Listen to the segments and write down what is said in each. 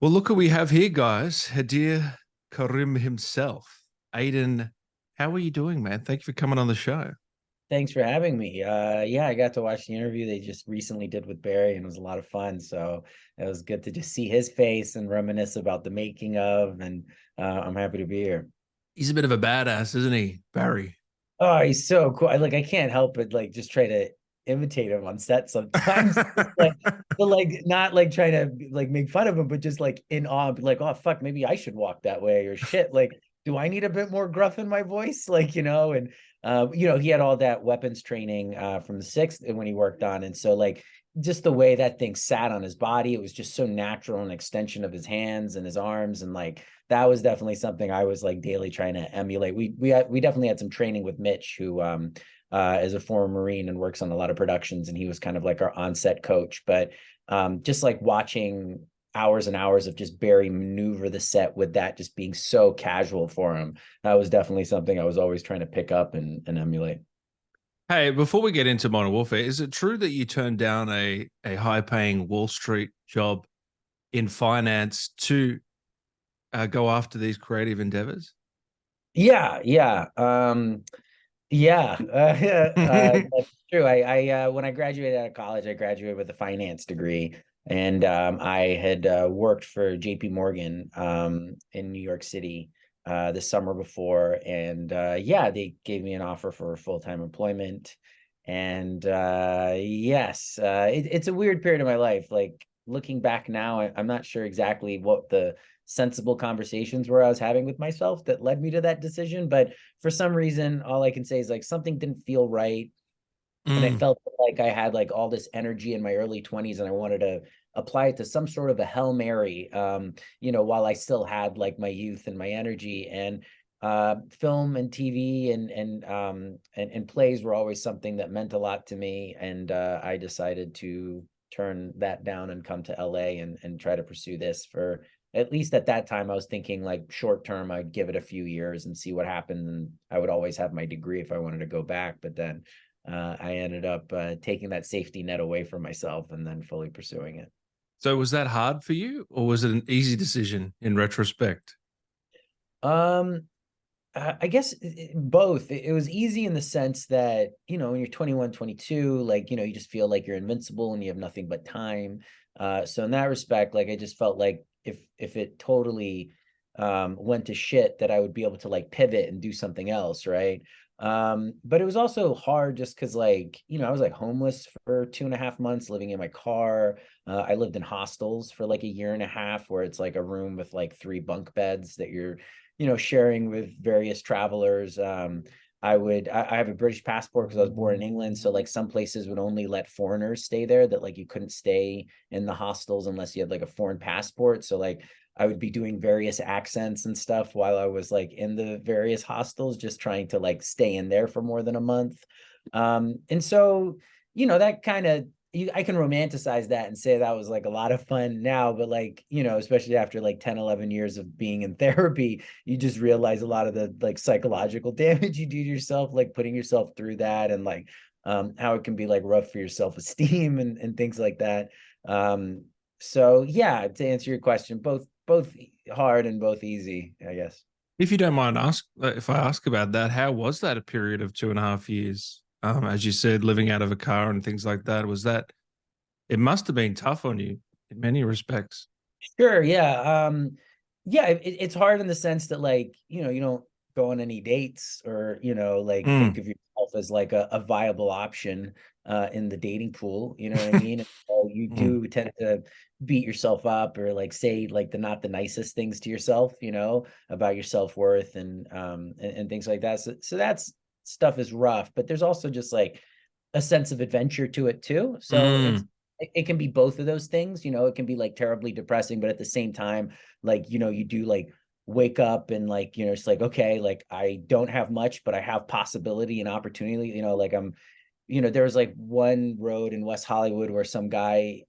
Well, look who we have here, guys. Hadir Karim himself. Aidan, how are you doing, man? Thank you for coming on the show. Thanks for having me. Yeah, I got to watch the interview they just recently did with Barry, and it was a lot of fun. So it was good to just see his face and reminisce about the making of, and I'm happy to be here. He's a bit of a badass, isn't he, Barry? Oh, he's so cool. I can't help but like just try to imitate him on set sometimes. Like, but like not like trying to like make fun of him, but just like in awe, like, oh fuck, maybe I should walk that way or shit. Like, do I need a bit more gruff in my voice? Like, and he had all that weapons training from the sixth when he worked on. And so like just the way that thing sat on his body, it was just so natural, an extension of his hands and his arms. And like that was definitely something I was like daily trying to emulate. We definitely had some training with Mitch, who is a former Marine and works on a lot of productions, and he was kind of like our on-set coach. But just like watching hours and hours of just Barry maneuver the set with that just being so casual for him, that was definitely something I was always trying to pick up and emulate. Hey, before we get into Modern Warfare, is it true that you turned down a high-paying Wall Street job in finance to go after these creative endeavors? Yeah, that's true. I when I graduated out of college, I graduated with a finance degree, and I had worked for JP Morgan in New York City the summer before, and yeah, they gave me an offer for full-time employment. And yes, it's a weird period of my life. Like looking back now, I'm not sure exactly what the sensible conversations were I was having with myself that led me to that decision, but for some reason, all I can say is like something didn't feel right. And I Mm. felt like I had like all this energy in my early 20s and I wanted to apply it to some sort of a Hail Mary, while I still had like my youth and my energy. And film and TV and plays were always something that meant a lot to me. And I decided to turn that down and come to LA and try to pursue this. For at least at that time, I was thinking like short term, I'd give it a few years and see what happened. And I would always have my degree if I wanted to go back. But then I ended up taking that safety net away from myself and then fully pursuing it. So was that hard for you, or was it an easy decision in retrospect? Um, I guess both. It was easy in the sense that, when you're 21, 22, like, you just feel like you're invincible and you have nothing but time. So in that respect, like, I just felt like if it totally went to shit, that I would be able to like pivot and do something else, right? But it was also hard just because like, I was like homeless for 2.5 months living in my car. I lived in hostels for like a year and a half where it's like a room with like three bunk beds that you're sharing with various travelers. I have a British passport because I was born in England. So like some places would only let foreigners stay there, that like you couldn't stay in the hostels unless you had like a foreign passport. So like I would be doing various accents and stuff while I was like in the various hostels, just trying to like stay in there for more than a month. And so, that kind of I can romanticize that and say that was like a lot of fun now, but like, especially after like 10, 11 years of being in therapy, you just realize a lot of the like psychological damage you do to yourself, like putting yourself through that, and like how it can be like rough for your self-esteem and things like that. So yeah, to answer your question, both hard and both easy, I guess. If you don't mind ask if I ask about that, how was that a period of 2.5 years? As you said, living out of a car and things like that. Was that it must have been tough on you in many respects. Sure, yeah. Yeah, it's hard in the sense that like, you don't go on any dates or, like think Mm, of yourself as like a viable option in the dating pool, you know what I mean? And so you mm. do tend to beat yourself up or like say like the not the nicest things to yourself, about your self-worth and things like that. So that's stuff is rough, but there's also just like a sense of adventure to it too. So Mm. it can be both of those things. It can be like terribly depressing, but at the same time, like, you do like wake up and like, it's like, okay, like I don't have much, but I have possibility and opportunity, like there was like one road in West Hollywood where some guy,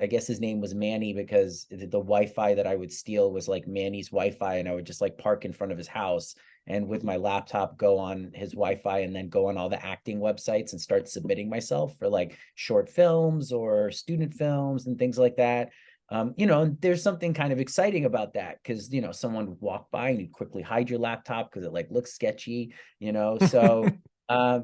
I guess his name was Manny, because the Wi-Fi that I would steal was like Manny's Wi-Fi, and I would just like park in front of his house and with my laptop go on his Wi-Fi and then go on all the acting websites and start submitting myself for like short films or student films and things like that. You know, and there's something kind of exciting about that because, you know, someone would walk by and you'd quickly hide your laptop because it like looks sketchy, you know. So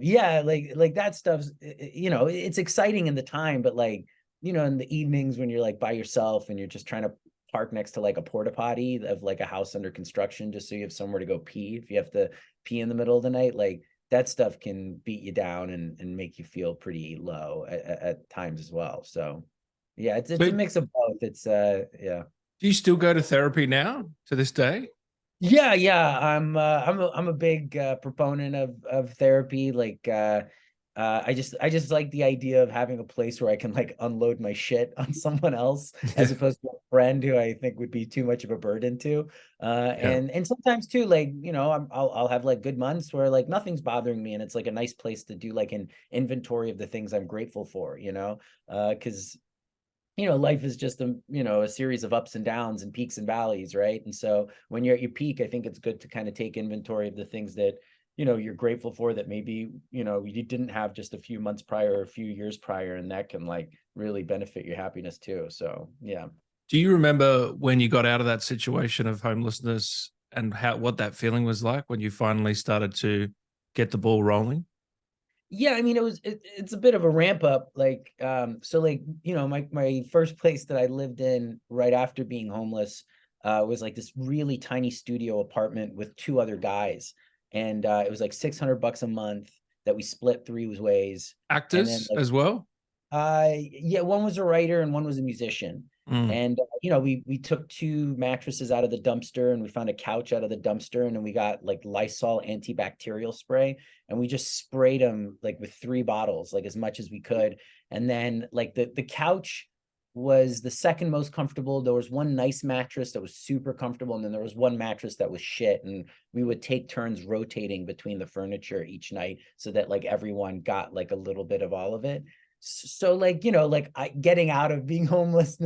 yeah, like that stuff's, you know, it's exciting in the time, but like, you know, in the evenings when you're like by yourself and you're just trying to park next to like a porta potty of like a house under construction just so you have somewhere to go pee if you have to pee in the middle of the night, like that stuff can beat you down and make you feel pretty low at times as well. So yeah, it's So a mix of both. It's yeah. do you still go to therapy now to this day? Yeah. I'm a big proponent of therapy. Like I just like the idea of having a place where I can like unload my shit on someone else Yeah. as opposed to a friend who I think would be too much of a burden to. Yeah. And sometimes too, like, you know, I'll have like good months where like nothing's bothering me and it's like a nice place to do like an inventory of the things I'm grateful for, you know? Because you know, life is just a, you know, a series of ups and downs and peaks and valleys, right? And so when you're at your peak, I think it's good to kind of take inventory of the things that, you know, you're grateful for that maybe, you know, you didn't have just a few months prior or a few years prior, and that can like really benefit your happiness too. So yeah. Do you remember when you got out of that situation of homelessness and how what that feeling was like when you finally started to get the ball rolling? Yeah, I mean, it's a bit of a ramp up. Like, so like, you know, my first place that I lived in right after being homeless was like this really tiny studio apartment with two other guys. And it was like $600 a month that we split three ways. And then Actors like as well? yeah, one was a writer and one was a musician. Mm. And you know, we took two mattresses out of the dumpster and we found a couch out of the dumpster and then we got like Lysol antibacterial spray and we just sprayed them like with three bottles, like as much as we could. And then like the couch was the second most comfortable. There was one nice mattress that was super comfortable, and then there was one mattress that was shit. And we would take turns rotating between the furniture each night so that like everyone got like a little bit of all of it. So like, you know, like getting out of being homeless,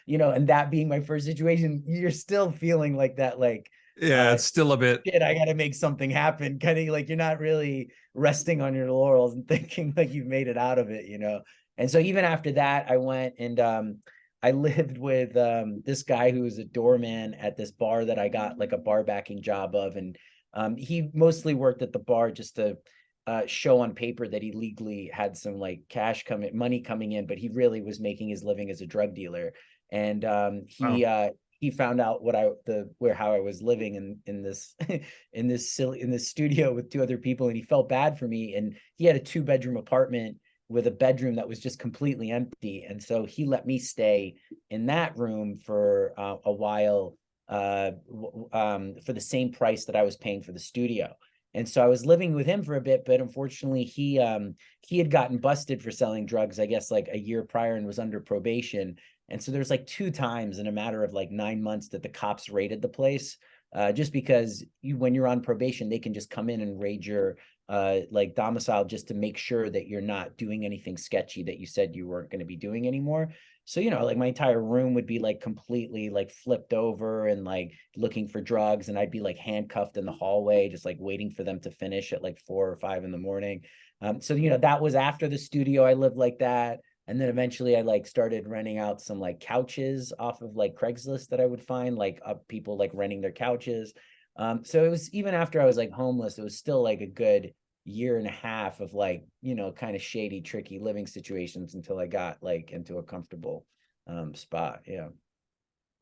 you know, and that being my first situation, you're still feeling like that, like Yeah, uh it's still a bit. shit, I gotta make something happen, kind of like you're not really resting on your laurels and thinking like you've made it out of it, you know. And so even after that I went and I lived with this guy who was a doorman at this bar that I got like a bar backing job of. And he mostly worked at the bar just to show on paper that he legally had some like money coming in, but he really was making his living as a drug dealer. And Wow. he found out what how I was living in this in this studio with two other people, and he felt bad for me. And he had a 2-bedroom apartment with a bedroom that was just completely empty, and so he let me stay in that room for a while for the same price that I was paying for the studio. And so I was living with him for a bit, but unfortunately he had gotten busted for selling drugs, I guess like a year prior, and was under probation. And so there's like 2 times in a matter of like 9 months that the cops raided the place. Just because when you're on probation, they can just come in and raid your like domicile just to make sure that you're not doing anything sketchy that you said you weren't going to be doing anymore. So, you know, like my entire room would be like completely like flipped over and like looking for drugs. And I'd be like handcuffed in the hallway, just like waiting for them to finish at like 4 or 5 in the morning. So, you know, that was after the studio. I lived like that. And then eventually I like started renting out some like couches off of like Craigslist that I would find like people like renting their couches. So it was even after I was like homeless, it was still like a good year and a half of like, you know, kind of shady, tricky living situations until I got like into a comfortable spot. Yeah.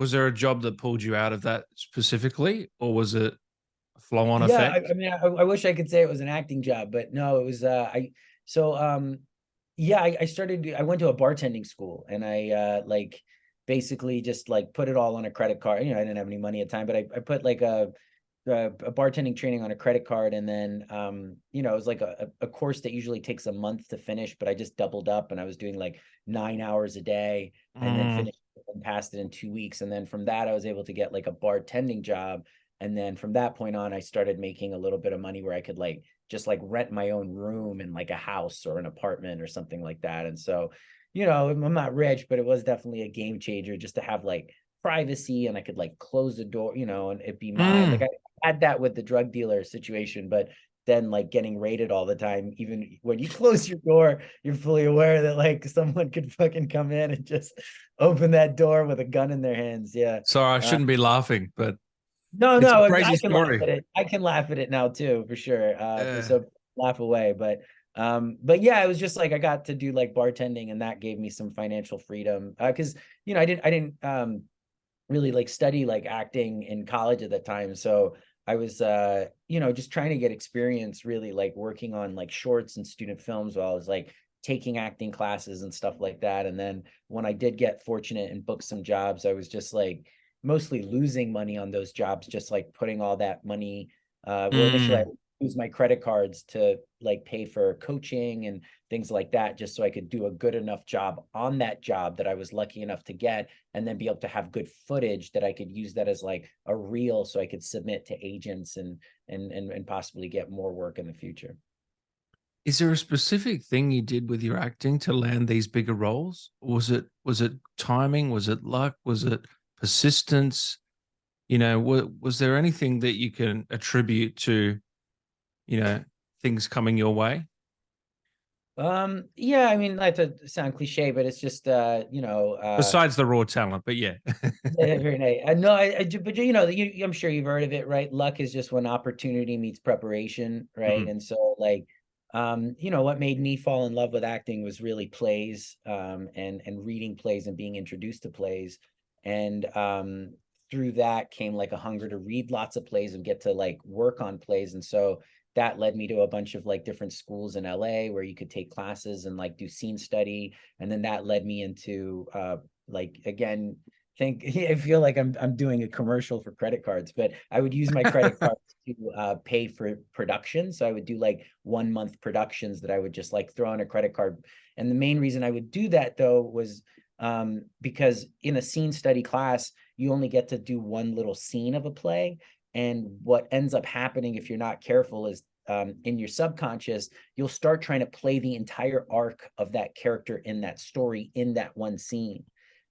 Was there a job that pulled you out of that specifically, or was it a flow-on Yeah. effect? I mean, I wish I could say it was an acting job, but no, it was, so, yeah, I went to a bartending school and I, like, basically just like put it all on a credit card. You know, I didn't have any money at the time, but I put like a bartending training on a credit card. And then, you know, it was like a course that usually takes a month to finish, but I just doubled up and I was doing like 9 hours a day and then Mm. finished and passed it in 2 weeks. And then from that, I was able to get like a bartending job. And then from that point on, I started making a little bit of money where I could like just like rent my own room in like a house or an apartment or something like that. And so, you know, I'm not rich, but it was definitely a game changer just to have like privacy and I could like close the door, you know, and it'd be mine. Like Mm. I had that with the drug dealer situation, but than like getting raided all the time. Even when you close your door, you're fully aware that like someone could fucking come in and just open that door with a gun in their hands. Yeah. Sorry, I shouldn't be laughing, but No, it's a no, crazy I can laugh story. at it. I can laugh at it now too, for sure. Yeah. So laugh away. But yeah, it was just like I got to do like bartending, and that gave me some financial freedom. Because I didn't really like study like acting in college at that time. So I was just trying to get experience really like working on like shorts and student films while I was like taking acting classes and stuff like that. And then when I did get fortunate and book some jobs, I was just like mostly losing money on those jobs, just like putting all that money. Well, initially I Mm. used my credit cards to like pay for coaching and things like that, just so I could do a good enough job on that job that I was lucky enough to get, and then be able to have good footage that I could use that as like a reel so I could submit to agents and possibly get more work in the future. Is there a specific thing you did with your acting to land these bigger roles? Was it timing? Was it luck? Was it persistence? Was there anything that you can attribute to, you know, things coming your way? Yeah, I mean, not to sound cliche, but it's just Besides the raw talent, but yeah. yeah, very nice. No, but I'm sure you've heard of it, right? Luck is just when opportunity meets preparation, right? Mhm. And so, like, what made me fall in love with acting was really plays, and reading plays and being introduced to plays, and through that came like a hunger to read lots of plays and get to like work on plays, and so that led me to a bunch of like different schools in LA where you could take classes and like do scene study, and then that led me into like again think I feel like I'm doing a commercial for credit cards, but I would use my credit cards to pay for production. So I would do like 1 month productions that I would just like throw on a credit card. And the main reason I would do that though was because in a scene study class, you only get to do one little scene of a play. And what ends up happening if you're not careful is in your subconscious, you'll start trying to play the entire arc of that character in that story in that one scene,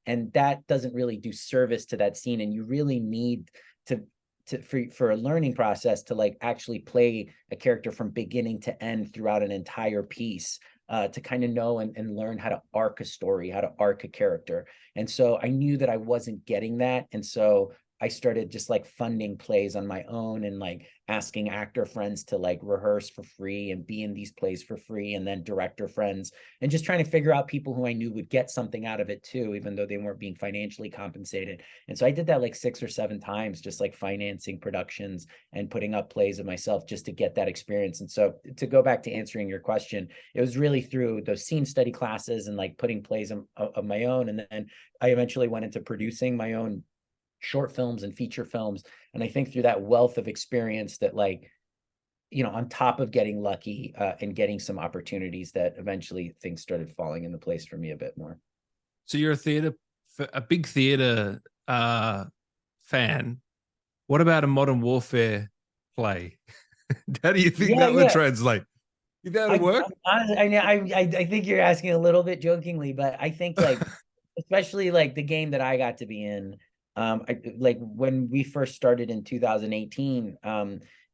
and that doesn't really do service to that scene, and you really need to for a learning process to like actually play a character from beginning to end throughout an entire piece, to kind of know and learn how to arc a story, how to arc a character. And so I knew that I wasn't getting that, and so I started just like funding plays on my own and like asking actor friends to like rehearse for free and be in these plays for free, and then director friends, and just trying to figure out people who I knew would get something out of it too, even though they weren't being financially compensated. And so I did that like 6 or 7 times, just like financing productions and putting up plays of myself just to get that experience. And so to go back to answering your question, it was really through those scene study classes and like putting plays of my own. And then I eventually went into producing my own short films and feature films. And I think through that wealth of experience that like, on top of getting lucky and getting some opportunities, that eventually things started falling into place for me a bit more. So you're a big theater fan. What about a modern warfare play? How do you think Yeah, that would yeah. translate? You think that'll work? I think you're asking a little bit jokingly, but I think like, especially like the game that I got to be in, like when we first started in 2018,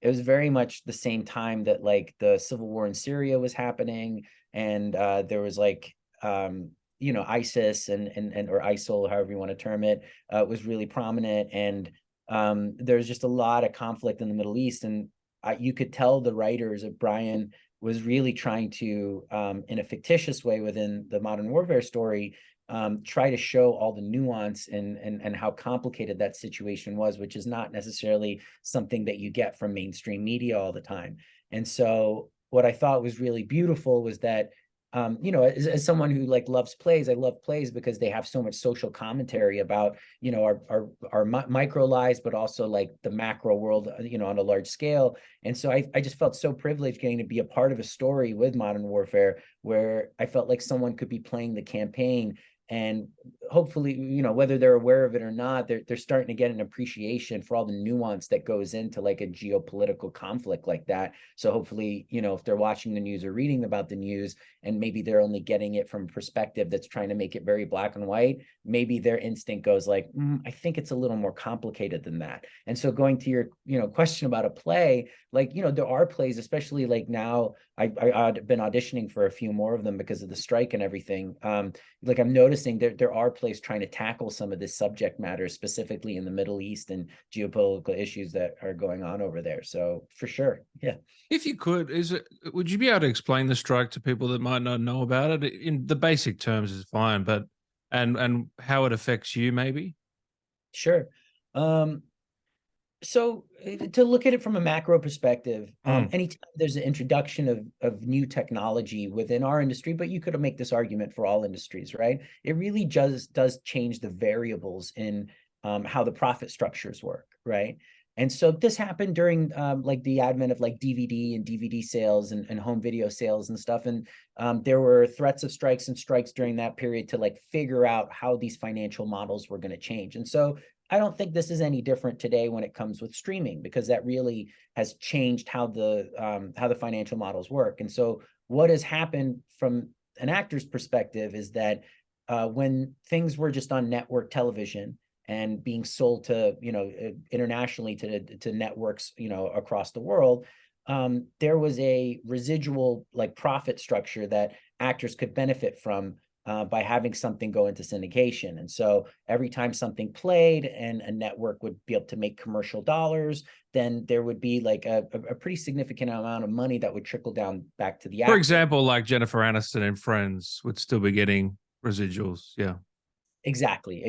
it was very much the same time that like the civil war in Syria was happening, and there was like ISIS and or ISIL, however you want to term it, was really prominent, and there's just a lot of conflict in the Middle East, and you could tell the writers of Brian was really trying to, in a fictitious way within the modern warfare story, try to show all the nuance and how complicated that situation was, which is not necessarily something that you get from mainstream media all the time. And so what I thought was really beautiful was that, as someone who like loves plays, I love plays because they have so much social commentary about, our micro lives, but also like the macro world, on a large scale. And so I just felt so privileged getting to be a part of a story with modern warfare where I felt like someone could be playing the campaign And hopefully, whether they're aware of it or not, they're starting to get an appreciation for all the nuance that goes into like a geopolitical conflict like that. So hopefully, if they're watching the news or reading about the news, and maybe they're only getting it from a perspective that's trying to make it very black and white, maybe their instinct goes like, I think it's a little more complicated than that. And so going to your question about a play, like, there are plays, especially like now, I've been auditioning for a few more of them because of the strike and everything. Like I'm noticing there are plays trying to tackle some of this subject matter, specifically in the Middle East and geopolitical issues that are going on over there. So for sure, yeah. If you could, would you be able to explain the strike to people that might not know about it? In the basic terms is fine, but and how it affects you, maybe? Sure. So to look at it from a macro perspective, anytime there's an introduction of new technology within our industry, but you could make this argument for all industries, right? It really does change the variables in how the profit structures work, right? And so this happened during like the advent of like DVD and DVD sales and home video sales and stuff. And there were threats of strikes during that period to like figure out how these financial models were going to change. And so I don't think this is any different today when it comes with streaming, because that really has changed how the financial models work. And so what has happened from an actor's perspective is that when things were just on network television and being sold to, internationally to networks, across the world, there was a residual like profit structure that actors could benefit from by having something go into syndication. And so every time something played and a network would be able to make commercial dollars, then there would be like a pretty significant amount of money that would trickle down back to the actor. For example, like Jennifer Aniston in Friends would still be getting residuals. Yeah. Exactly.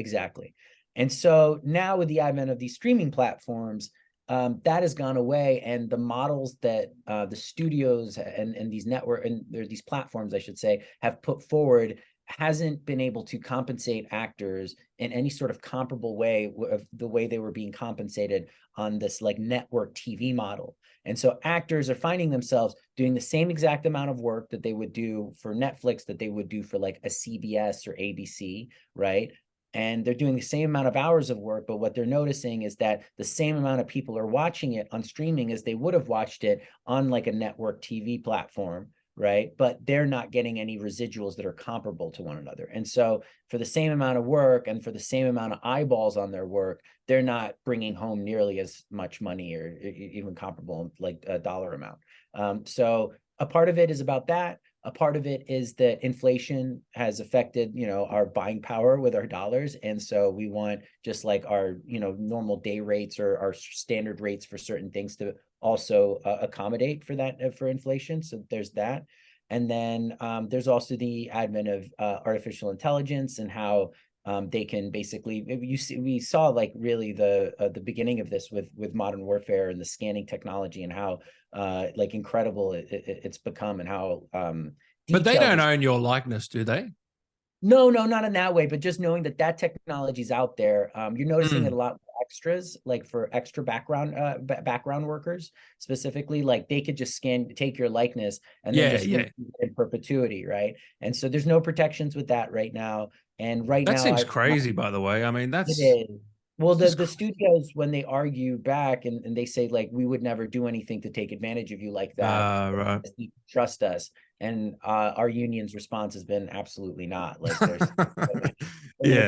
And so now with the advent of these streaming platforms, that has gone away, and the models that the studios and these network and these platforms, I should say, have put forward hasn't been able to compensate actors in any sort of comparable way of the way they were being compensated on this like network TV model. And so actors are finding themselves doing the same exact amount of work that they would do for Netflix, that they would do for like a CBS or ABC, right? And they're doing the same amount of hours of work, but what they're noticing is that the same amount of people are watching it on streaming as they would have watched it on like a network TV platform, right? But they're not getting any residuals that are comparable to one another. And so for the same amount of work and for the same amount of eyeballs on their work, they're not bringing home nearly as much money or even comparable, like a dollar amount. So a part of it is about that. A part of it is that inflation has affected, our buying power with our dollars. And so we want just like our, normal day rates or our standard rates for certain things to also accommodate for that, for inflation. So there's that. And then there's also the advent of artificial intelligence and how they can basically, we saw like really the beginning of this with modern warfare and the scanning technology and how like incredible it's become, and how but they don't own your likeness, do they? No, not in that way, but just knowing that technology is out there. You're noticing it a lot with extras, like for extra background workers specifically, like they could just take your likeness and then just in perpetuity, right? And so there's no protections with that right now. And that seems crazy, by the way. I mean, that's it is. Well, the studios, when they argue back and they say like, we would never do anything to take advantage of you like that, right. Trust us. And our union's response has been absolutely not. Like there's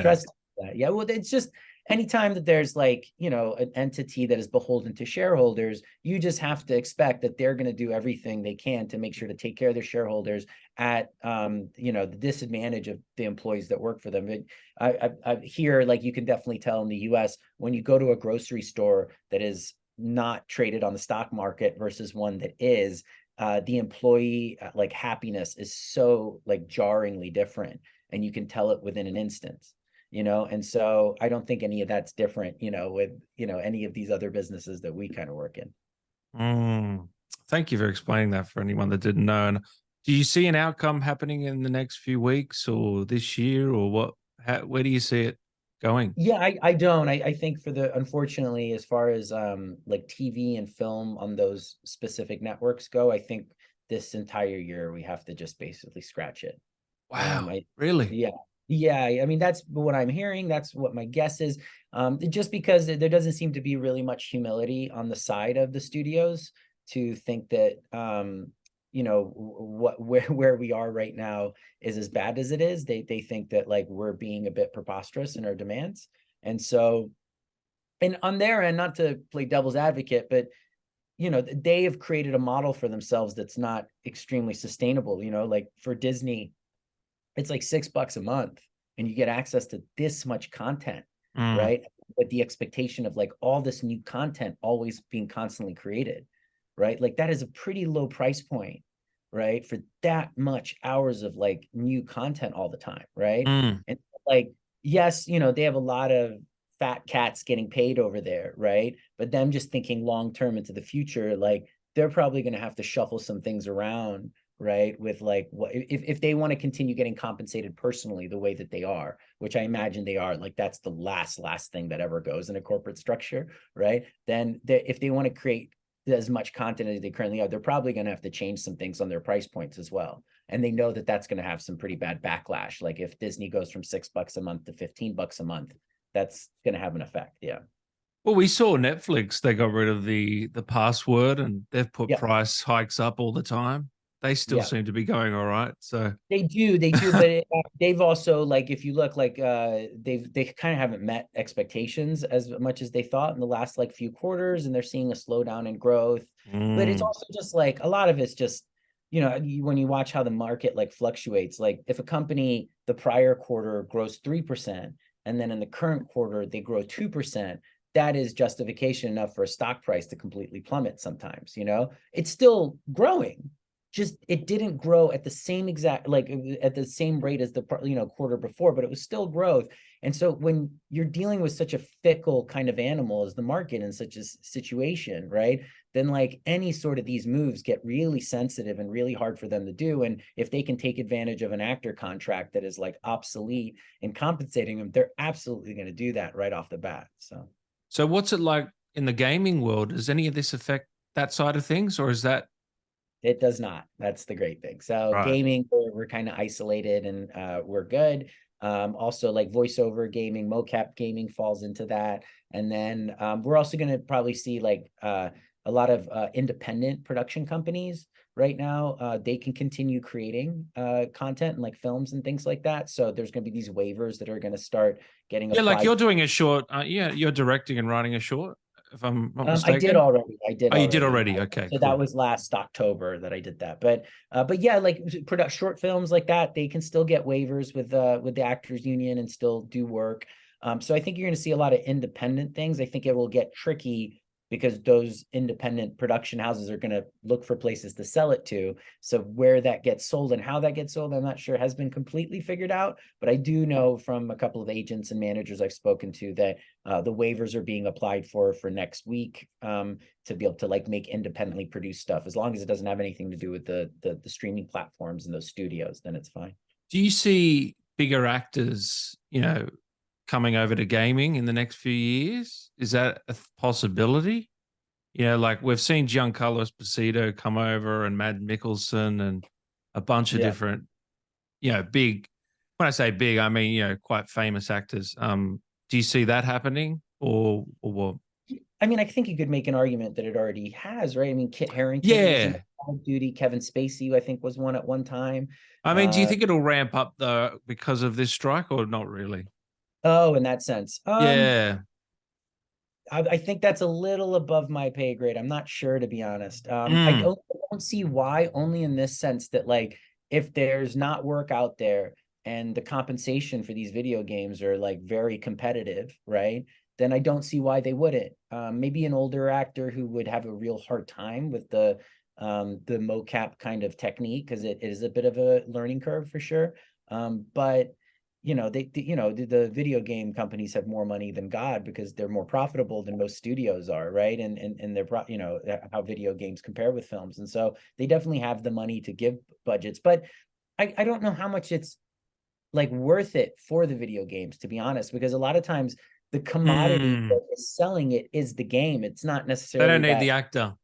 trust that. Yeah, well, it's just anytime that there's like, an entity that is beholden to shareholders, you just have to expect that they're going to do everything they can to make sure to take care of their shareholders at the disadvantage of the employees that work for them. I hear, like, you can definitely tell in the US, when you go to a grocery store that is not traded on the stock market versus one that is, the employee like happiness is so like jarringly different, and you can tell it within an instance. And so I don't think any of that's different, with, any of these other businesses that we kind of work in. Thank you for explaining that for anyone that didn't know. And do you see an outcome happening in the next few weeks or this year, or what? Where do you see it going? Yeah, I don't. I think unfortunately, as far as like TV and film on those specific networks go, I think this entire year we have to just basically scratch it. Wow, really? Yeah. Yeah, I mean, that's what I'm hearing. That's what my guess is. Just because there doesn't seem to be really much humility on the side of the studios to think that, you know, where we are right now is as bad as it is. They think that like we're being a bit preposterous in our demands. And so, and on their end, not to play devil's advocate, but you know, they have created a model for themselves that's not extremely sustainable. You know, like for Disney, it's like $6 a month and you get access to this much content, Mm. right? With the expectation of like all this new content always being constantly created, right? Like that is a pretty low price point, right? For that much hours of like new content all the time, right? Mm. And like, yes, you know, they have a lot of fat cats getting paid over there, right? But them just thinking long term into the future, like they're probably going to have to shuffle some things around, right? With like what if they want to continue getting compensated personally the way that they are, which I imagine they are, like that's the last thing that ever goes in a corporate structure, right? Then if they want to create as much content as they currently are, they're probably going to have to change some things on their price points as well. And they know that that's going to have some pretty bad backlash. Like if Disney goes from $6 a month to $15 a month, that's going to have an effect. Yeah. Well, we saw Netflix, they got rid of the password and they've put Yeah. price hikes up all the time. They still Yeah. seem to be going all right. So They do, but they've also like if you look like they kind of haven't met expectations as much as they thought in the last like few quarters, and they're seeing a slowdown in growth. But it's mm. also just like a lot of it's just, you know, when you watch how the market like fluctuates, like if a company the prior quarter grows 3% and then in the current quarter they grow 2%, that is justification enough for a stock price to completely plummet sometimes, you know. It's still growing, just it didn't grow at the same exact like at the same rate as the quarter before, but it was still growth. And so when you're dealing with such a fickle kind of animal as the market in such a situation, right, then like any sort of these moves get really sensitive and really hard for them to do. And if they can take advantage of an actor contract that is like obsolete and compensating them, they're absolutely going to do that right off the bat. So So what's it like in the gaming world? Does any of this affect that side of things, or is that it does not. That's the great thing. So right? gaming, we're kind of isolated and we're good. Also like voiceover gaming, mocap gaming falls into that. And then we're also going to probably see like a lot of independent production companies right now. They can continue creating content and like films and things like that. So there's going to be these waivers that are going to start getting Yeah, like applied. you're doing a short. Yeah, you're directing and writing a short, if I'm not I did mistaken. already. I did Oh, you did already. already. Okay, So that cool. was last October that I did that. But yeah, like product short films like that, they can still get waivers with the Actors Union and still do work. So I think you're going to see a lot of independent things. I think it will get tricky because those independent production houses are going to look for places to sell it to. So where that gets sold and how that gets sold, I'm not sure has been completely figured out. But I do know from a couple of agents and managers I've spoken to that the waivers are being applied for next week to be able to like make independently produced stuff. As long as it doesn't have anything to do with the streaming platforms and those studios, then it's fine. Do you see bigger actors, coming over to gaming in the next few years? Is that a possibility? Like we've seen Giancarlo Esposito come over and Matt Mikkelsen and a bunch of Yeah. different, big. When I say big, I mean quite famous actors. Do you see that happening, or what? I mean, I think you could make an argument that it already has, right? I mean, Kit Harington was in Yeah, Call of Duty. Kevin Spacey, I think, was one at one time. I mean, do you Uh, think it'll ramp up though because of this strike, or not really? oh, in that sense. Yeah. I think that's a little above my pay grade. I'm not sure, to be honest. Mm. I don't see why, only in this sense that like if there's not work out there and the compensation for these video games are like very competitive, right? Then I don't see why they wouldn't. Maybe an older actor who would have a real hard time with the mocap kind of technique because it is a bit of a learning curve for sure. But the video game companies have more money than God because they're more profitable than most studios are, right? And they're how video games compare with films, and so they definitely have the money to give budgets. But I don't know how much it's like worth it for the video games, to be honest, because a lot of times the commodity Mm. that is selling it is the game. It's not They don't necessarily need that. the actor.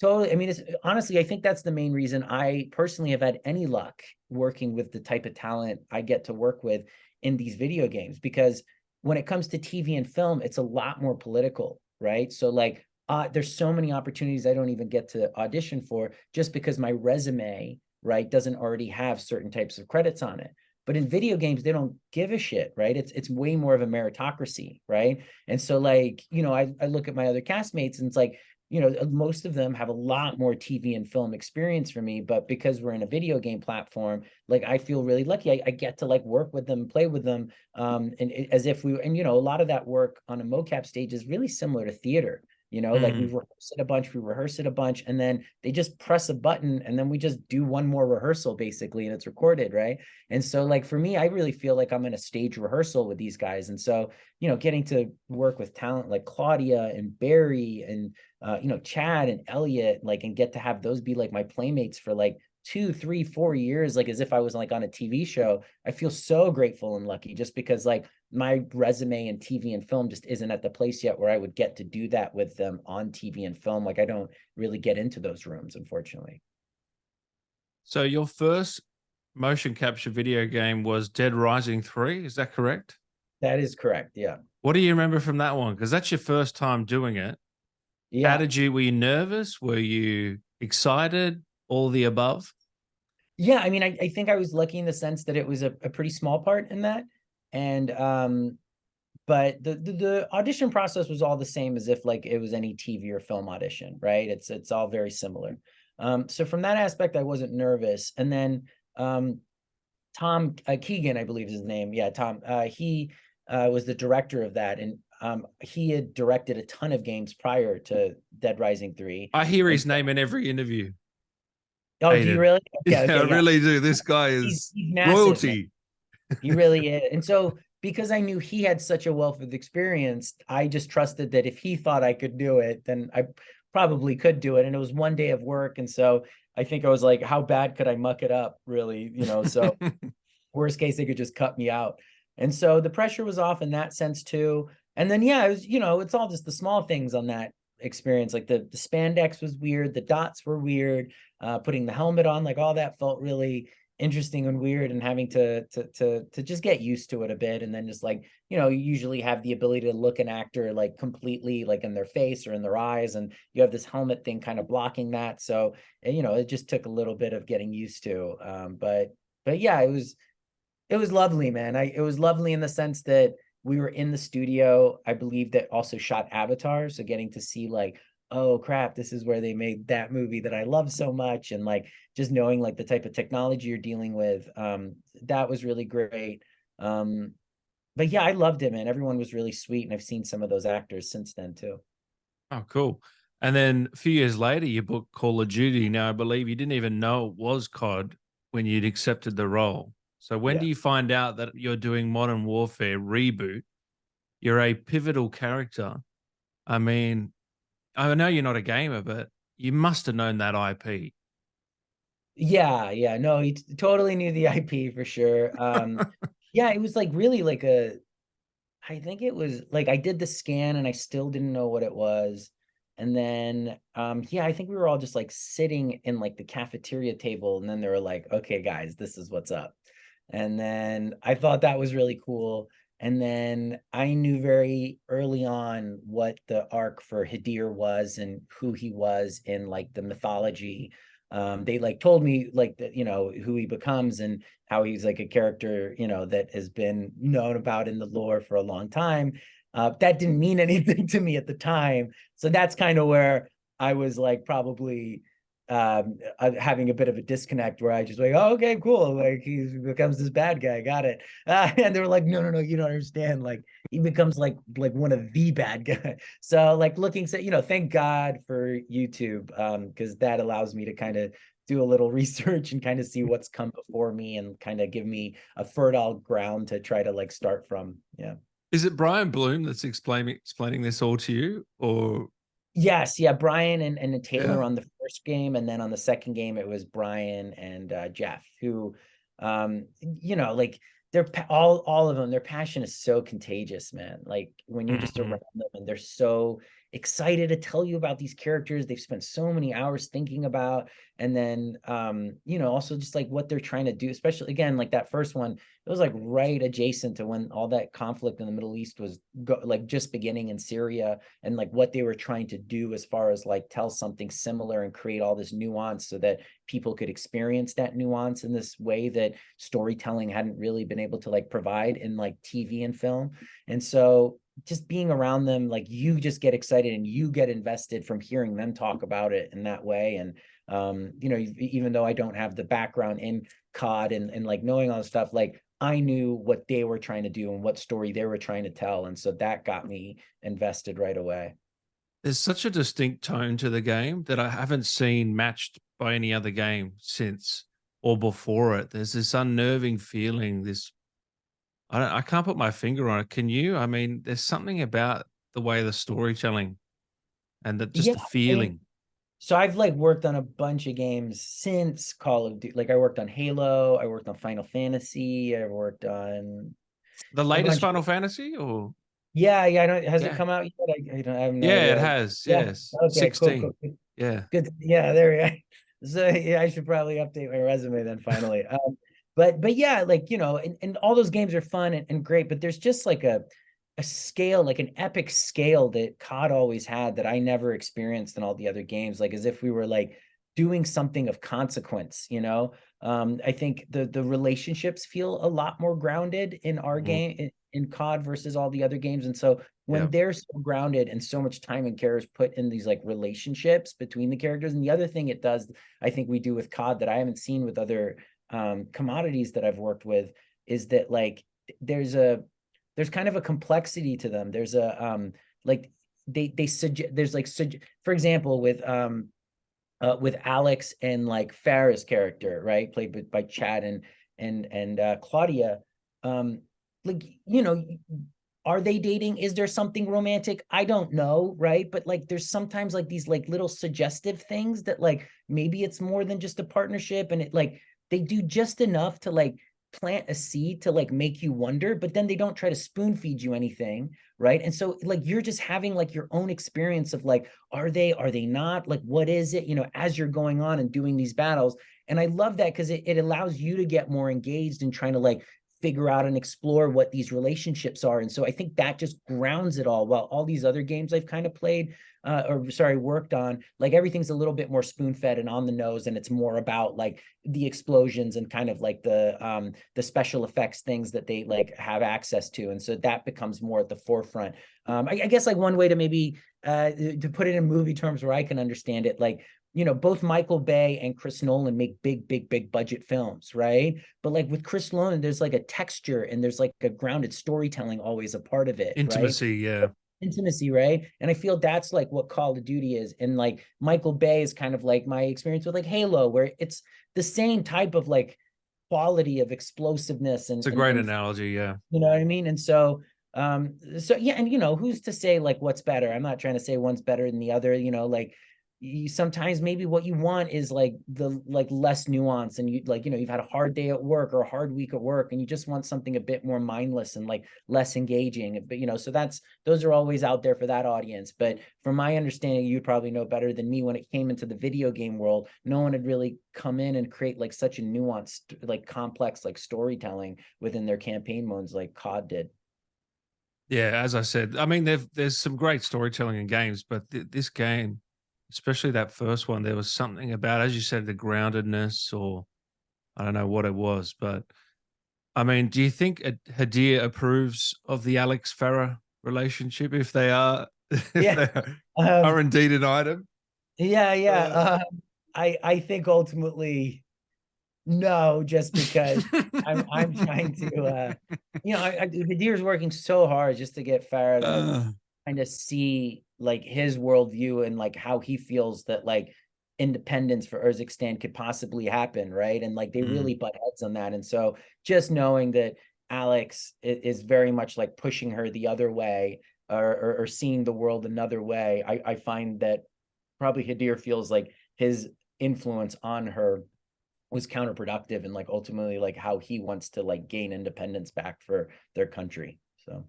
Totally. I mean, it's honestly, I think that's the main reason I personally have had any luck working with the type of talent I get to work with in these video games, because when it comes to TV and film, it's a lot more political, right? So like there's so many opportunities I don't even get to audition for just because my resume, right, doesn't already have certain types of credits on it. But in video games, they don't give a shit, right? It's way more of a meritocracy, right? And so like, you know, I look at my other castmates and it's like, you know, most of them have a lot more TV and film experience for me, but because we're in a video game platform, like I feel really lucky. I get to like work with them, play with them, as if we, and you know, a lot of that work on a mocap stage is really similar to theater. You know, like we rehearse it a bunch, and then they just press a button, and then we just do one more rehearsal basically, and it's recorded, right? And so, like for me, I really feel like I'm in a stage rehearsal with these guys, and so you know, getting to work with talent like Claudia and Barry and you know, Chad and Elliot, like, and get to have those be like my playmates for like 2, 3, 4 years, like as if I was like on a TV show. I feel so grateful and lucky just because like my resume and TV and film just isn't at the place yet where I would get to do that with them on TV and film. Like I don't really get into those rooms, unfortunately. So your first motion capture video game was Dead Rising 3, is that correct? That is correct. Yeah. What do you remember from that one? Because that's your first time doing it. How Yeah. were you nervous? Were you excited? All the above? Yeah. I mean, I think I was lucky in the sense that it was a pretty small part in that. And but the audition process was all the same as if like it was any TV or film audition, right? It's all very similar. So from that aspect, I wasn't nervous. And then Tom Keegan, I believe is his name. Yeah, Tom. He was the director of that, and he had directed a ton of games prior to Dead Rising 3. I hear And his name in every interview. oh, do you Aidan. really? Okay, Yeah, I okay, yeah. really do. This guy is He's massive, man. royalty. He really is. And so because I knew he had such a wealth of experience, I just trusted that if he thought I could do it, then I probably could do it. And it was one day of work. And so I think I was like, how bad could I muck it up, really? You know, so worst case, they could just cut me out. And so the pressure was off in that sense too. And then, yeah, it was, you know, it's all just the small things on that experience. Like the spandex was weird. The dots were weird. Putting the helmet on, like all that felt really interesting and weird, and having to just get used to it a bit. And then just like, you know, you usually have the ability to look an actor like completely like in their face or in their eyes, and you have this helmet thing kind of blocking that. So, you know, it just took a little bit of getting used to. But yeah, it was lovely, man. It was lovely in the sense that we were in the studio, I believe, that also shot Avatar. So getting to see like, oh crap, this is where they made that movie that I love so much. And like just knowing like the type of technology you're dealing with, that was really great. But yeah, I loved it, man. Everyone was really sweet. And I've seen some of those actors since then too. Oh, cool. And then a few years later, you booked Call of Duty. Now, I believe you didn't even know it was COD when you'd accepted the role. So when do Yeah. you find out that you're doing Modern Warfare reboot? You're a pivotal character. I mean, I know you're not a gamer, but you must have known that IP. Yeah, yeah. No, he totally knew the IP for sure. Yeah, it was like really like I think it was like I did the scan and I still didn't know what it was. And then yeah, I think we were all just like sitting in like the cafeteria table, and then they were like, okay, guys, this is what's up. And then I thought that was really cool. And then I knew very early on what the arc for Hadir was and who he was in like the mythology. They like told me like that, you know, who he becomes and how he's like a character, you know, that has been known about in the lore for a long time. That didn't mean anything to me at the time. So that's kind of where I was like probably having a bit of a disconnect where I just like, oh, okay, cool. Like he becomes this bad guy. Got it. And they were like, no, no, no, you don't understand. Like he becomes like one of the bad guys. So like looking, you know, thank God for YouTube, because that allows me to kind of do a little research and kind of see what's come before me and kind of give me a fertile ground to try to like start from. Yeah. Is it Brian Bloom that's explaining this all to you, or Yes, yeah, Brian and Taylor yeah? on the first game, and then on the second game it was Brian and Jeff, who, you know, like they're all of them. Their passion is so contagious, man. Like when you're just around them, and they're so excited to tell you about these characters they've spent so many hours thinking about. And then you know, also just like what they're trying to do, especially again, like that first one, it was like right adjacent to when all that conflict in the Middle East was like just beginning in Syria, and like what they were trying to do as far as like tell something similar and create all this nuance so that people could experience that nuance in this way that storytelling hadn't really been able to like provide in like TV and film. And so just being around them, like you just get excited and you get invested from hearing them talk about it in that way. And you know, even though I don't have the background in COD and like knowing all this stuff, like I knew what they were trying to do and what story they were trying to tell. And so that got me invested right away. There's such a distinct tone to the game that I haven't seen matched by any other game since or before it. There's this unnerving feeling, this I can't put my finger on it. Can you? I mean, there's something about the way the storytelling and just Yeah, the I mean, feeling. so I've like worked on a bunch of games since Call of Duty. Like I worked on Halo, I worked on Final Fantasy, I worked on The a latest bunch of, Final Fantasy or yeah, yeah. I don't, has it yeah. come out yet? I have no Yeah, it idea. has. Yeah. Yes. Okay. Cool. 16. Cool. Good. Yeah. Good. Yeah. There we are. So yeah, I should probably update my resume then finally. But yeah, like you know, and all those games are fun and great, but there's just like a scale, like an epic scale that COD always had that I never experienced in all the other games. Like as if we were like doing something of consequence, you know. I think the relationships feel a lot more grounded in our Mhm. game in COD versus all the other games. And so Yeah. when they're so grounded and so much time and care is put in these like relationships between the characters, and the other thing it does, I think we do with COD that I haven't seen with other commodities that I've worked with, is that like there's a there's kind of a complexity to them. There's a like they suggest there's like for example with Alex and like Farah's character, right, played by Chad and Claudia. Like you know, are they dating? Is there something romantic? I don't know, right? But like there's sometimes like these like little suggestive things that like maybe it's more than just a partnership, and it like they do just enough to like plant a seed to like make you wonder, but then they don't try to spoon feed you anything, right? And so like you're just having like your own experience of like, are they not, like what is it, you know, as you're going on and doing these battles. And I love that because it allows you to get more engaged in trying to like figure out and explore what these relationships are. And so I think that just grounds it all, while all these other games I've kind of played or sorry, worked on, like everything's a little bit more spoon-fed and on the nose, and it's more about like the explosions and kind of like the special effects things that they like have access to. And so that becomes more at the forefront. I guess like one way to maybe to put it in movie terms where I can understand it, like you know, both Michael Bay and Chris Nolan make big budget films, right? But like with Chris Nolan, there's like a texture and there's like a grounded storytelling always a part of it, right? Intimacy, yeah. Intimacy, right? And I feel that's like what Call of Duty is. And like Michael Bay is kind of like my experience with like Halo, where it's the same type of like quality of explosiveness It's a great analogy, yeah. you know what I mean? And so yeah, and you know, who's to say like what's better? I'm not trying to say one's better than the other, you know, like sometimes maybe what you want is like the like less nuance, and you like, you know, you've had a hard day at work or a hard week at work and you just want something a bit more mindless and like less engaging. But you know, so those are always out there for that audience. But from my understanding, you'd probably know better than me, when it came into the video game world, no one had really come in and create like such a nuanced, like complex, like storytelling within their campaign modes like COD did. Yeah, as I said, I mean, there's some great storytelling in games, but this game, especially that first one, there was something about, as you said, the groundedness, or I don't know what it was, but I mean, do you think Hadir approves of the Alex Farah relationship if they are if Yeah. they are Um, indeed an item? yeah, yeah. Uh, I think ultimately no, just because I'm trying to you know, Hadir's working so hard just to get Farah to uh, kind of see like his worldview and like how he feels that like independence for Urzikstan could possibly happen, right? And like they really mm. butt heads on that. And so just knowing that Alex is very much like pushing her the other way, or seeing the world another way, I find that probably Hadir feels like his influence on her was counterproductive and like ultimately like how he wants to like gain independence back for their country. So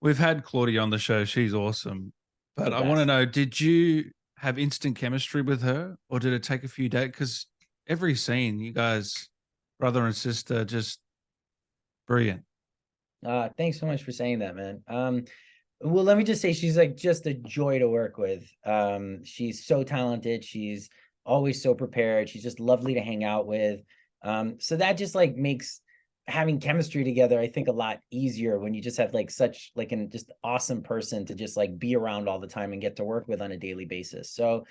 We've had Claudia on the show. She's awesome. But The I want to best. know, did you have instant chemistry with her, or did it take a few days? Because every scene, you guys, brother and sister, just brilliant. Thanks so much for saying that, man. Well, let me just say she's like just a joy to work with. She's so talented. She's always so prepared. She's just lovely to hang out with. So that just like makes having chemistry together, I think, a lot easier when you just have like such like an just awesome person to just like be around all the time and get to work with on a daily basis. So,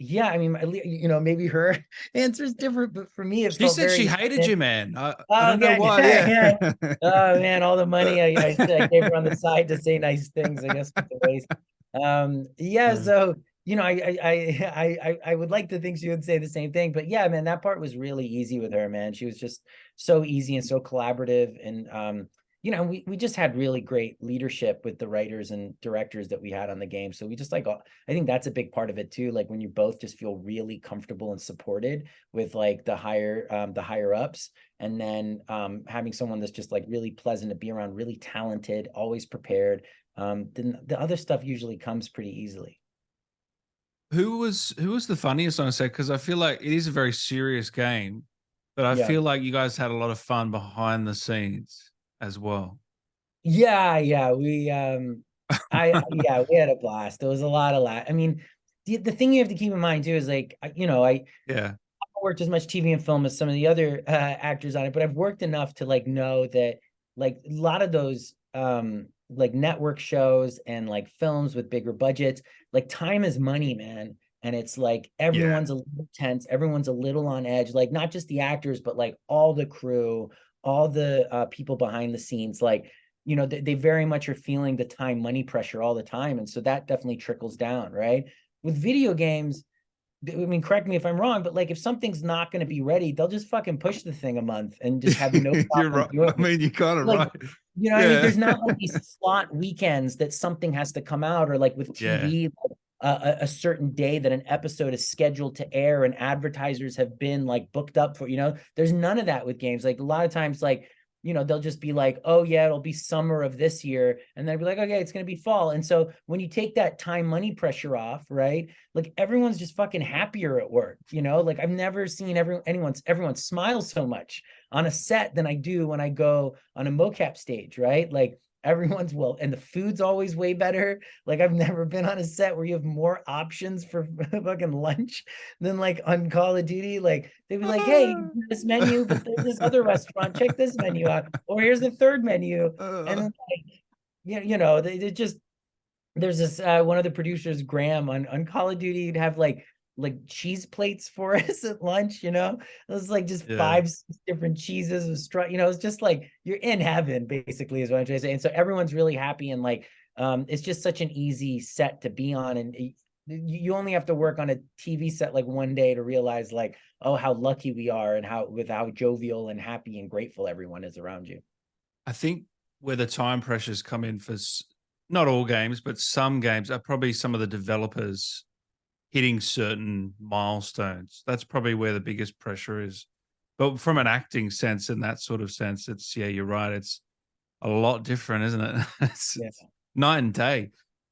yeah, I mean, maybe her answer is different, but for me, it She felt said she very hated you, instant. man. I Oh don't know yeah, why. yeah, Yeah. yeah. Oh man, all the money I gave her on the side to say nice things, I guess, with the waste. Yeah, so I would like to think she would say the same thing, but yeah, man, that part was really easy with her, man. She was just so easy and so collaborative, and we just had really great leadership with the writers and directors that we had on the game. So we just like, I think that's a big part of it too. Like when you both just feel really comfortable and supported with like the higher ups, and then having someone that's just like really pleasant to be around, really talented, always prepared, then the other stuff usually comes pretty easily. Who was the funniest on a set? Because I feel like it is a very serious game, but I Yeah. feel like you guys had a lot of fun behind the scenes as well. Yeah, we had a blast. There was a lot of I mean, the thing you have to keep in mind too is like, I Yeah. worked as much TV and film as some of the other actors on it, but I've worked enough to like know that like a lot of those like network shows and like films with bigger budgets, like time is money, man. And it's like Yeah. everyone's a little tense, everyone's a little on edge, like not just the actors, but like all the crew, all the people behind the scenes, like they very much are feeling the time money pressure all the time. And so that definitely trickles down, right? With video games, I mean, correct me if I'm wrong, but like if something's not going to be ready, they'll just fucking push the thing a month and just have no You're problem right. doing I it. mean, you're kind of Like, right. you know what I mean? Yeah. There's not like these slot weekends that something has to come out, or like with Yeah. TV, a certain day that an episode is scheduled to air and advertisers have been like booked up for, there's none of that with games. Like a lot of times, like, they'll just be like, oh yeah, it'll be summer of this year. And then be like, okay, it's going to be fall. And so when you take that time money pressure off, right? Like everyone's just fucking happier at work, like I've never seen everyone smile so much on a set than I do when I go on a mocap stage, right? Like everyone's and the food's always way better. Like I've never been on a set where you have more options for fucking lunch than like on Call of Duty. Like they'd be like, hey, this menu, but there's this other restaurant. Check this menu out. Or here's the third menu. And then like, they just there's this one of the producers, Graham, on Call of Duty, you'd have like cheese plates for us at lunch, it was like just Yeah. 5 6 different cheeses with it's just like you're in heaven, basically, is what I'm trying to say. And so everyone's really happy, and like it's just such an easy set to be on. And you only have to work on a TV set like one day to realize like, oh, how lucky we are, and how jovial and happy and grateful everyone is around you. I think where the time pressures come in for not all games, but some games are probably some of the developers hitting certain milestones. That's probably where the biggest pressure is. But from an acting sense and that sort of sense, it's yeah, you're right. It's a lot different, isn't it? Yeah. It's night and day.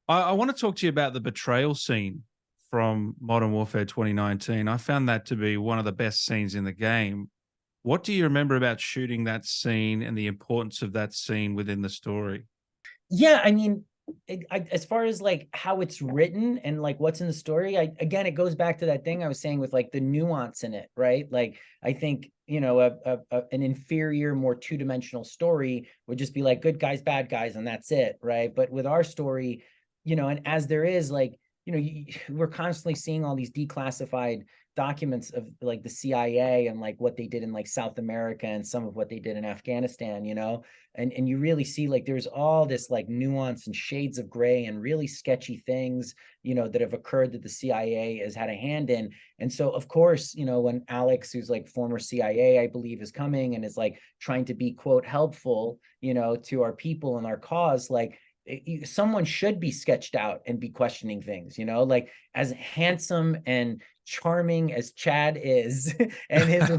I want to talk to you about the betrayal scene from Modern Warfare 2019. I found that to be one of the best scenes in the game. What do you remember about shooting that scene and the importance of that scene within the story? Yeah, I mean, as far as like how it's written and like what's in the story, again, it goes back to that thing I was saying with like the nuance in it, right? Like I think an inferior, more two-dimensional story would just be like good guys, bad guys, and that's it, right? But with our story, and as there is like, we're constantly seeing all these declassified documents of like the CIA and like what they did in like South America and some of what they did in Afghanistan, and you really see like there's all this like nuance and shades of gray and really sketchy things, that have occurred that the CIA has had a hand in. And so of course, when Alex, who's like former CIA, I believe, is coming and is like trying to be quote helpful, to our people and our cause, like someone should be sketched out and be questioning things, like as handsome and charming as Chad is and his,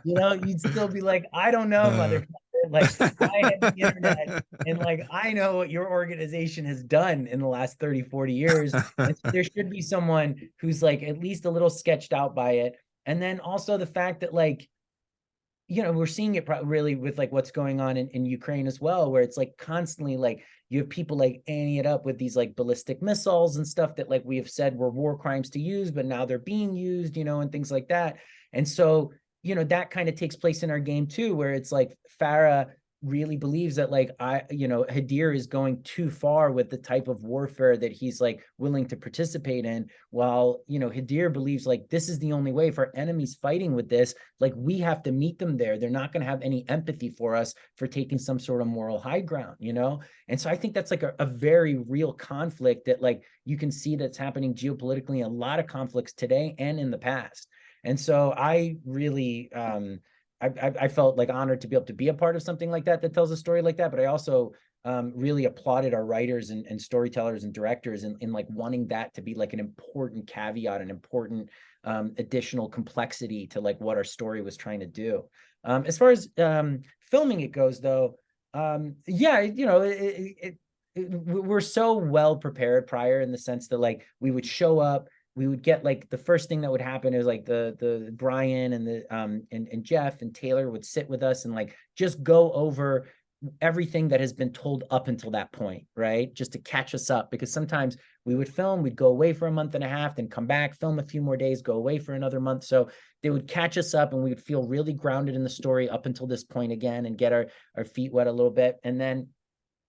you'd still be like, I don't know, Uh, motherfucker. like I have the internet and like I know what your organization has done in the last 30, 40 years. And so there should be someone who's like at least a little sketched out by it. And then also the fact that like, you know, we're seeing it really with like what's going on in Ukraine as well, where it's like constantly like you have people like amping it up with these like ballistic missiles and stuff that like we have said were war crimes to use, but now they're being used, you know, and things like that. And so, you know, that kind of takes place in our game too, where it's like Farah really believes that like Hadir is going too far with the type of warfare that he's like willing to participate in, while Hadir believes like this is the only way. If our enemies fighting with this, like we have to meet them there. They're not going to have any empathy for us for taking some sort of moral high ground, and so I think that's like a very real conflict that like you can see that's happening geopolitically in a lot of conflicts today and in the past. And so I really I felt like honored to be able to be a part of something like that tells a story like that. But I also really applauded our writers and storytellers and directors in like wanting that to be like an important caveat, an important additional complexity to like what our story was trying to do. As far as filming it goes, though, yeah, we're so well prepared prior, in the sense that like we would show up, we would get like the first thing that would happen is like the Brian and the and Jeff and Taylor would sit with us and like just go over everything that has been told up until that point, right? Just to catch us up, because sometimes we would film, we'd go away for a month and a half, then come back, film a few more days, go away for another month. So they would catch us up and we would feel really grounded in the story up until this point again, and get our feet wet a little bit. And then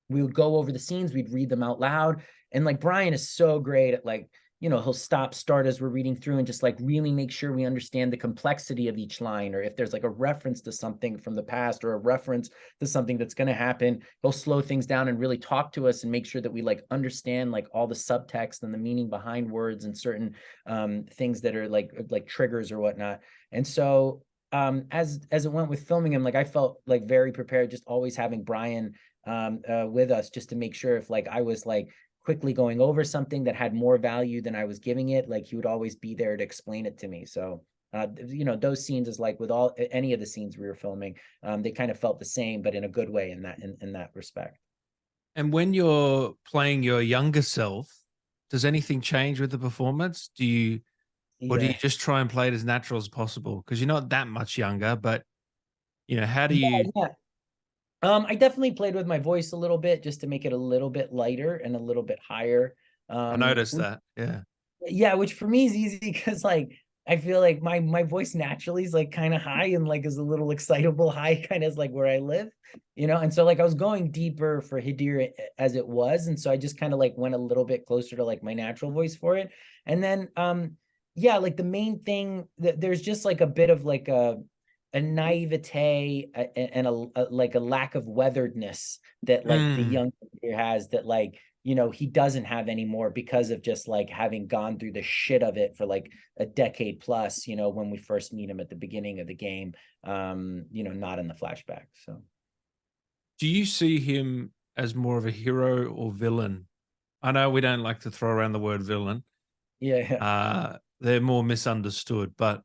we would go over the scenes, we'd read them out loud. And like Brian is so great at like, he'll start as we're reading through and just like really make sure we understand the complexity of each line, or if there's like a reference to something from the past or a reference to something that's going to happen, he'll slow things down and really talk to us and make sure that we like understand like all the subtext and the meaning behind words and certain things that are like triggers or whatnot. And so as it went with filming him, like I felt like very prepared, just always having Brian with us, just to make sure if like I was like quickly going over something that had more value than I was giving it, like he would always be there to explain it to me. So those scenes is like with any of the scenes we were filming, they kind of felt the same, but in a good way in that respect. And when you're playing your younger self, does anything change with the performance? Do you just try and play it as natural as possible? Because you're not that much younger, but how do you? Yeah. I definitely played with my voice a little bit just to make it a little bit lighter and a little bit higher. I noticed that. Yeah. Yeah, which for me is easy because like I feel like my voice naturally is like kind of high and like is a little excitable high, kind of like where I live, and so like I was going deeper for Hadir as it was, and so I just kind of like went a little bit closer to like my natural voice for it. And then yeah, like the main thing that there's just like a bit of like a naivete and like a lack of weatheredness that like the young Hadir has, that like he doesn't have anymore, because of just like having gone through the shit of it for like a decade plus, when we first meet him at the beginning of the game, not in the flashback. So do you see him as more of a hero or villain? I know we don't like to throw around the word villain. Yeah. They're more misunderstood, but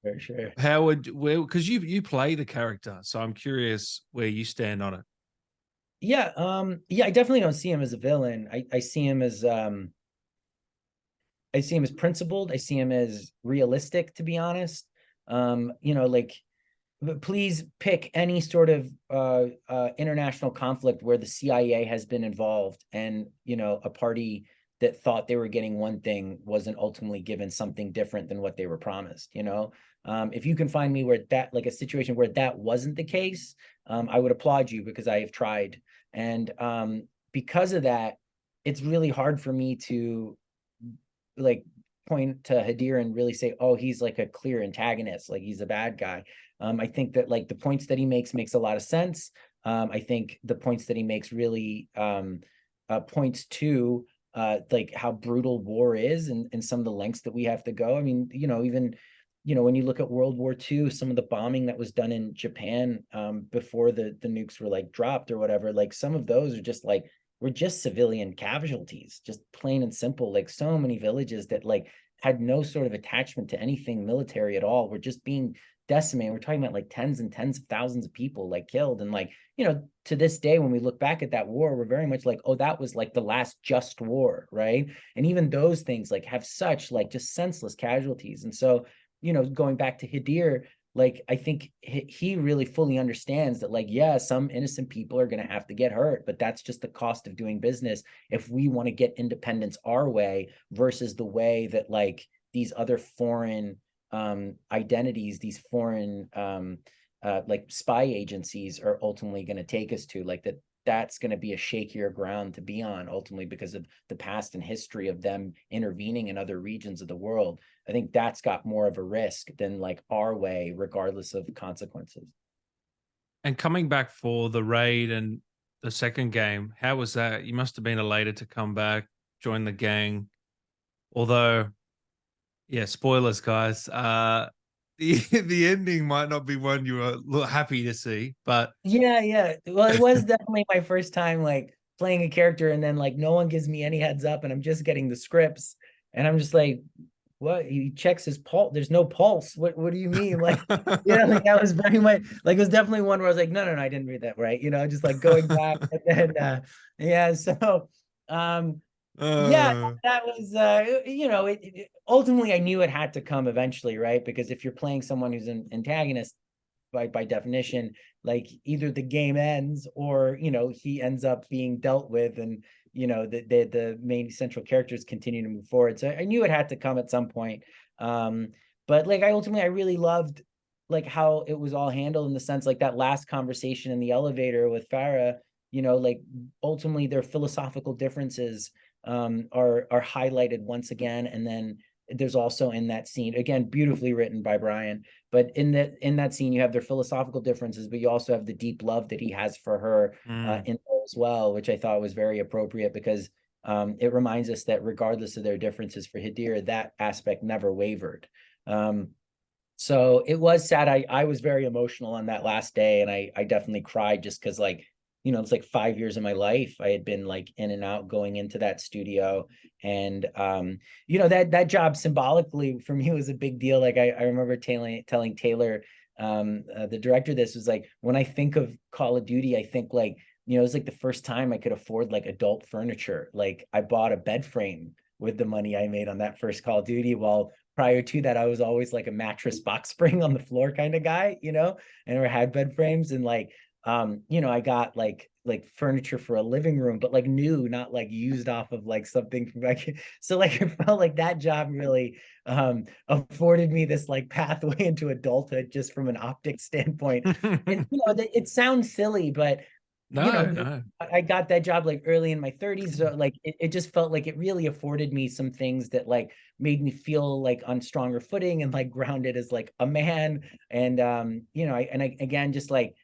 For sure. because you play the character, so I'm curious where you stand on it. Yeah, I definitely don't see him as a villain. I see him as principled. I see him as realistic, to be honest. Like please pick any sort of international conflict where the CIA has been involved, and a party that thought they were getting one thing wasn't ultimately given something different than what they were promised. If you can find me where that, like a situation where that wasn't the case, I would applaud you, because I have tried. And because of that, it's really hard for me to like point to Hadir and really say, oh, he's like a clear antagonist, like he's a bad guy. I think that like the points that he makes a lot of sense. I think the points that he makes really points to like how brutal war is, and some of the lengths that we have to go. I mean, even when you look at World War II, some of the bombing that was done in Japan before the nukes were like dropped or whatever, like some of those are just like, were just civilian casualties, just plain and simple, like so many villages that like had no sort of attachment to anything military at all. We're just being decimated. We're talking about like tens and tens of thousands of people like killed. And like, you know, to this day, when we look back at that war, we're very much like, oh, that was like the last just war, right? And even those things like have such like just senseless casualties. And so, you know, going back to Hadir, like I think he really fully understands that, like, yeah, some innocent people are going to have to get hurt, but that's just the cost of doing business if we want to get independence our way versus the way that like these other foreign identities, these foreign like spy agencies are ultimately going to take us to. Like that's going to be a shakier ground to be on ultimately because of the past and history of them intervening in other regions of the world. I think that's got more of a risk than like our way, regardless of consequences. And coming back for the raid and the second game, how was that? You must have been elated to come back, join the gang. Although, yeah, spoilers, guys. The ending might not be one you were happy to see, but Yeah. Well, it was definitely my first time like playing a character, and then like no one gives me any heads up, and I'm just getting the scripts, and I'm just like, what? He checks his pulse. There's no pulse. What do you mean? Like, you know, like that was very much like it was definitely one where I was like, no, I didn't read that right. You know, just like going back and then yeah, so yeah, uh, that was you know, ultimately I knew it had to come eventually, right? Because if you're playing someone who's an antagonist, by definition, like either the game ends or, you know, he ends up being dealt with, and you know the main central characters continue to move forward. So I knew it had to come at some point. But like I really loved like how it was all handled, in the sense like that last conversation in the elevator with Farah, you know, like ultimately their philosophical differences are highlighted once again. And then there's also in that scene, again, beautifully written by Brian, but in that scene you have their philosophical differences, but you also have the deep love that he has for her mm. in there as well, which I thought was very appropriate, because it reminds us that regardless of their differences, for Hadir, that aspect never wavered. So it was sad. I was very emotional on that last day, and I definitely cried, just because like, you know, it's like 5 years of my life I had been like in and out going into that studio. And you know, that job symbolically for me was a big deal. Like I remember telling Taylor, the director, this was like, when I think of Call of Duty, I think like, you know, it was like the first time I could afford like adult furniture. Like I bought a bed frame with the money I made on that first Call of Duty, while prior to that I was always like a mattress box spring on the floor kind of guy, you know, and never had bed frames. And like you know, I got like furniture for a living room, but like new, not like used off of like something from like, so like I felt like that job really afforded me this like pathway into adulthood, just from an optics standpoint. And you know, it sounds silly, but you know, No. I got that job like early in my 30s. So like it just felt like it really afforded me some things that like made me feel like on stronger footing and like grounded as like a man. And you know, I again just like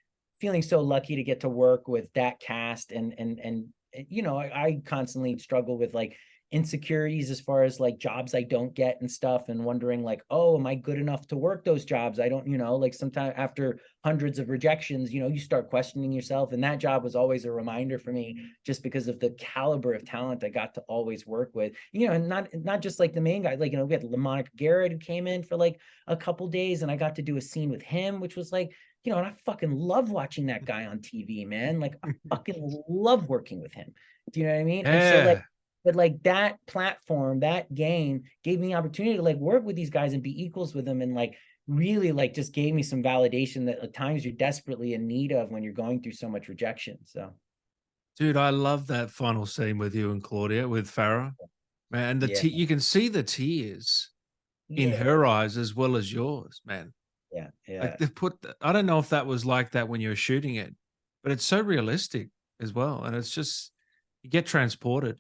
feeling so lucky to get to work with that cast. And you know, I constantly struggle with like insecurities as far as like jobs I don't get and stuff, and wondering like, oh, am I good enough to work those jobs? I don't, you know, like sometimes after hundreds of rejections, you know, you start questioning yourself. And that job was always a reminder for me, just because of the caliber of talent I got to always work with, you know, and not just like the main guy, like, you know, we had Monica Garrett who came in for like a couple days, and I got to do a scene with him, which was like, you know, and I fucking love watching that guy on TV, man. Like I fucking love working with him. Do you know what I mean? And so like, Yeah. but like that platform, that game gave me the opportunity to like work with these guys and be equals with them, and like really like just gave me some validation that at times you're desperately in need of when you're going through so much rejection. So Dude, I love that final scene with you and Claudia with Farah. Man, yeah, you can see the tears in yeah, her eyes as well as yours, man. yeah. Like they've put I don't know if that was like that when you were shooting it, but it's so realistic as well. And it's just you get transported.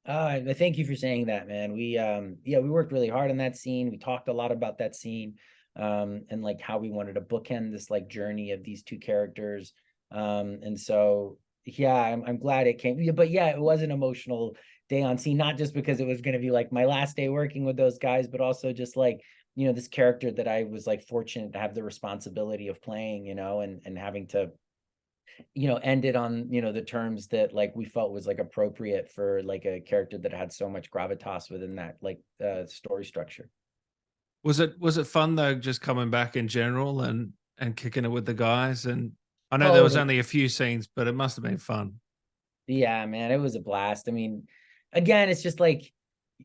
Thank you for saying that, man. We yeah, we worked really hard on that scene. We talked a lot about that scene, and like how we wanted to bookend this like journey of these two characters. And so yeah, I'm glad it came. Yeah, but yeah, it was an emotional day on scene, not just because it was going to be like my last day working with those guys, but also just like, you know, this character that I was like fortunate to have the responsibility of playing, you know, and having to ended on, the terms that like we felt was like appropriate for like a character that had so much gravitas within that like story structure. Was it fun though, just coming back in general and kicking it with the guys? And I know there was Totally. only a few scenes, but it must have been fun. Yeah, man, it was a blast. I mean, again, it's just like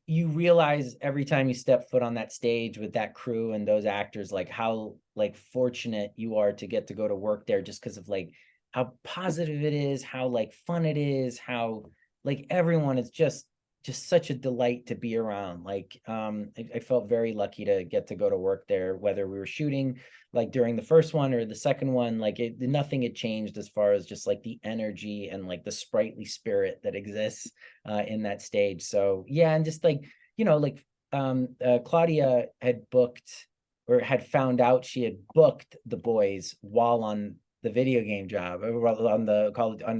you realize every time you step foot on that stage with that crew and those actors, like how like fortunate you are to get to go to work there, just because of like how positive it is, how like fun it is, how like everyone is just such a delight to be around. Like I felt very lucky to get to go to work there, whether we were shooting like during the first one or the second one. Like nothing had changed as far as just like the energy and like the sprightly spirit that exists in that stage. So yeah, and just like like Claudia had booked or had found out she had booked the boys while on the video game job, on the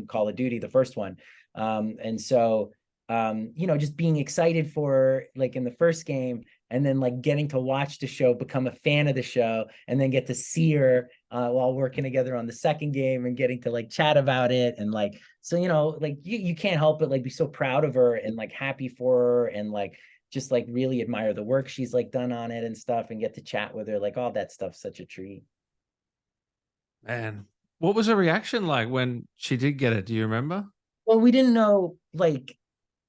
Call of Duty, the first one. And so just being excited for like in the first game, and then like getting to watch the show, become a fan of the show, and then get to see her while working together on the second game and getting to like chat about it. And like, so, like you can't help but like be so proud of her and like happy for her, and like just like really admire the work she's like done on it and stuff, and get to chat with her. Like all that stuff's such a treat. Man, what was her reaction like when she did get it? Do you remember? Well, we didn't know like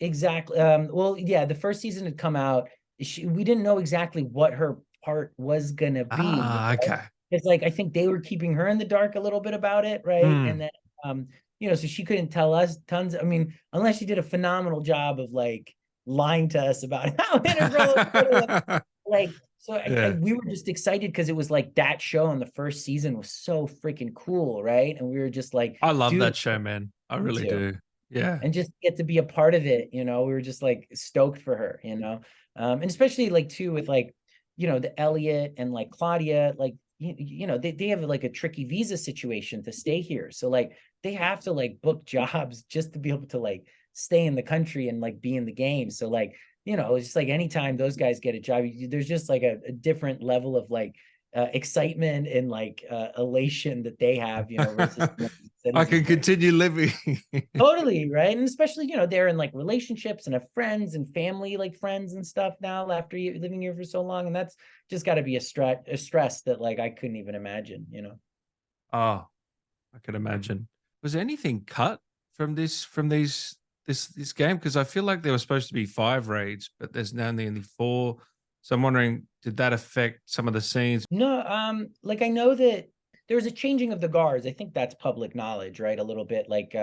exactly. Well, yeah, the first season had come out. We didn't know exactly what her part was gonna be. Ah, Right? okay. It's like I think they were keeping her in the dark a little bit about it, right? And Hmm. then so she couldn't tell us tons. I mean, unless she did a phenomenal job of like lying to us about how integral it was. Like, so Yeah. we were just excited because it was like that show in the first season was so freaking cool, right? And we were just like, I love dude, that show, man. I me really too. do. Yeah. And just get to be a part of it. We were just like stoked for her. And especially like too with like, the Elliot and like Claudia, like, they have like a tricky visa situation to stay here. So like they have to like book jobs just to be able to like stay in the country and like be in the game. So like, it's just like anytime those guys get a job, there's just like a different level of like excitement and like elation that they have, versus I can citizens there. continue living. Totally, right? And especially, they're in like relationships and have friends and family, like friends and stuff now after you living here for so long. And that's just got to be a stress that like I couldn't even imagine. Oh, I can imagine. Was there anything cut from this game? Because I feel like there were supposed to be 5 raids, but there's now only 4. So I'm wondering, did that affect some of the scenes? No, like I know that there was a changing of the guards. I think that's public knowledge, right? A little bit like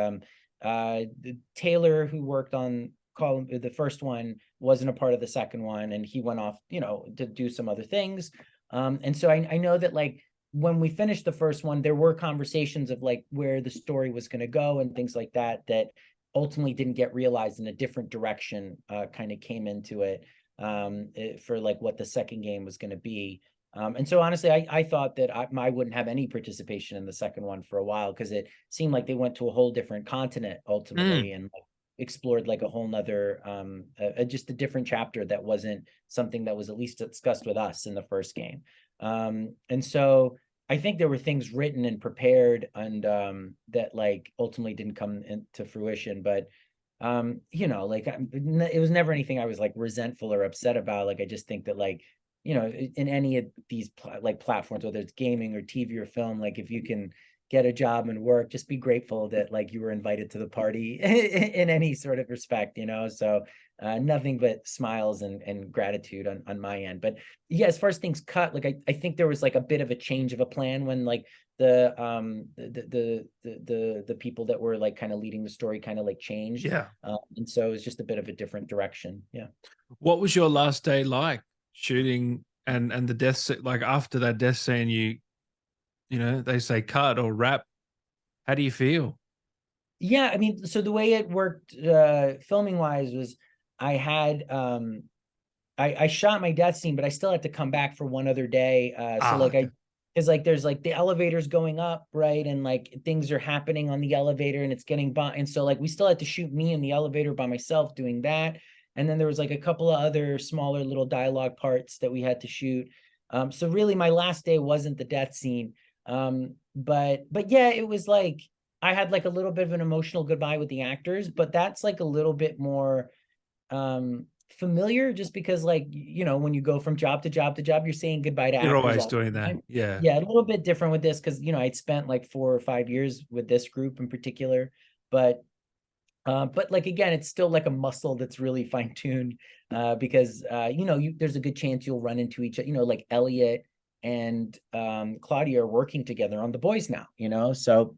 Taylor, who worked on the first one, wasn't a part of the second one, and he went off, to do some other things. And so I know that like when we finished the first one, there were conversations of like where the story was going to go and things like that that ultimately didn't get realized, in a different direction kind of came into it, for like what the second game was going to be. And so honestly, I thought that I wouldn't have any participation in the second one for a while, because it seemed like they went to a whole different continent Mm. ultimately, and like explored like a whole nother just a different chapter that wasn't something that was at least discussed with us in the first game. And so I think there were things written and prepared, and that like ultimately didn't come into fruition. But like it was never anything I was like resentful or upset about. Like I just think that like in any of these like platforms, whether it's gaming or TV or film, like if you can get a job and work, just be grateful that like you were invited to the party in any sort of respect. So nothing but smiles and gratitude on my end. But yeah, as far as things cut, like I think there was like a bit of a change of a plan when like the people that were like kind of leading the story kind of like changed, Yeah. and so it was just a bit of a different direction. Yeah. What was your last day like shooting and the death like after that death scene they say cut or wrap. How do you feel? Yeah, I mean, so the way it worked filming wise was I had I shot my death scene, but I still had to come back for one other day. So Ah, like okay. I is like there's like the elevators going up, right? And like things are happening on the elevator and it's getting by. And so like we still had to shoot me in the elevator by myself doing that. And then there was like a couple of other smaller little dialogue parts that we had to shoot. So really my last day wasn't the death scene. But yeah, it was like I had like a little bit of an emotional goodbye with the actors, but that's like a little bit more familiar, just because like, you know, when you go from job to job to job, you're saying goodbye to You're actors always all doing the that. time. Yeah. Yeah, a little bit different with this because, you know, I'd spent like 4 or 5 years with this group in particular, but like again, it's still like a muscle that's really fine tuned, because you know, there's a good chance you'll run into each other. You know, like Elliot and Claudia are working together on The Boys now. You know, so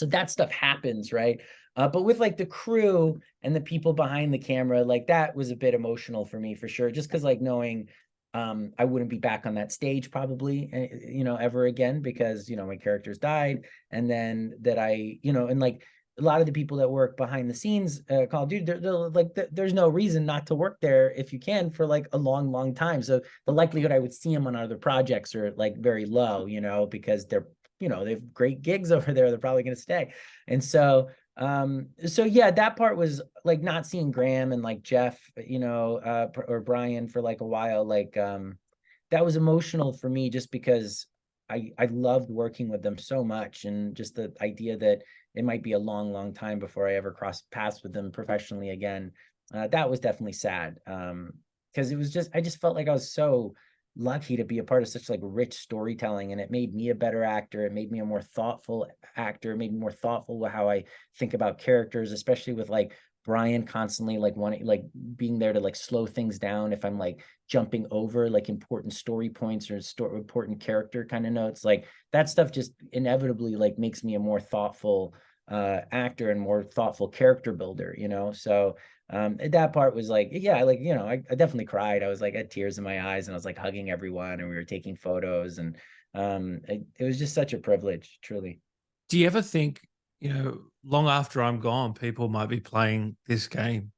that stuff happens, right? But with like the crew and the people behind the camera, like that was a bit emotional for me for sure, just because like knowing I wouldn't be back on that stage probably, you know, ever again, because, you know, my characters died. And then that I, you know, and like a lot of the people that work behind the scenes, Call of Duty, they're like, there's no reason not to work there if you can for like a long, long time. So the likelihood I would see them on other projects are like very low, you know, because they're, you know, they have great gigs over there. They're probably going to stay. And so yeah, that part was like not seeing Graham and like Jeff, you know, or Brian for like a while. Like that was emotional for me just because I loved working with them so much, and just the idea that it might be a long, long time before I ever cross paths with them professionally again. That was definitely sad. Because it was just, I just felt like I was so lucky to be a part of such like rich storytelling, and it made me a better actor. It made me a more thoughtful actor. It made me more thoughtful with how I think about characters, especially with like Brian constantly like wanting, like being there to like slow things down if I'm like jumping over like important story points or important character kind of notes. Like that stuff just inevitably like makes me a more thoughtful actor and more thoughtful character builder, you know? So that part was like, yeah, like, you know, I definitely cried. I was like, I had tears in my eyes, and I was like hugging everyone, and we were taking photos, and it was just such a privilege, truly. Do you ever think, you know, long after I'm gone, people might be playing this game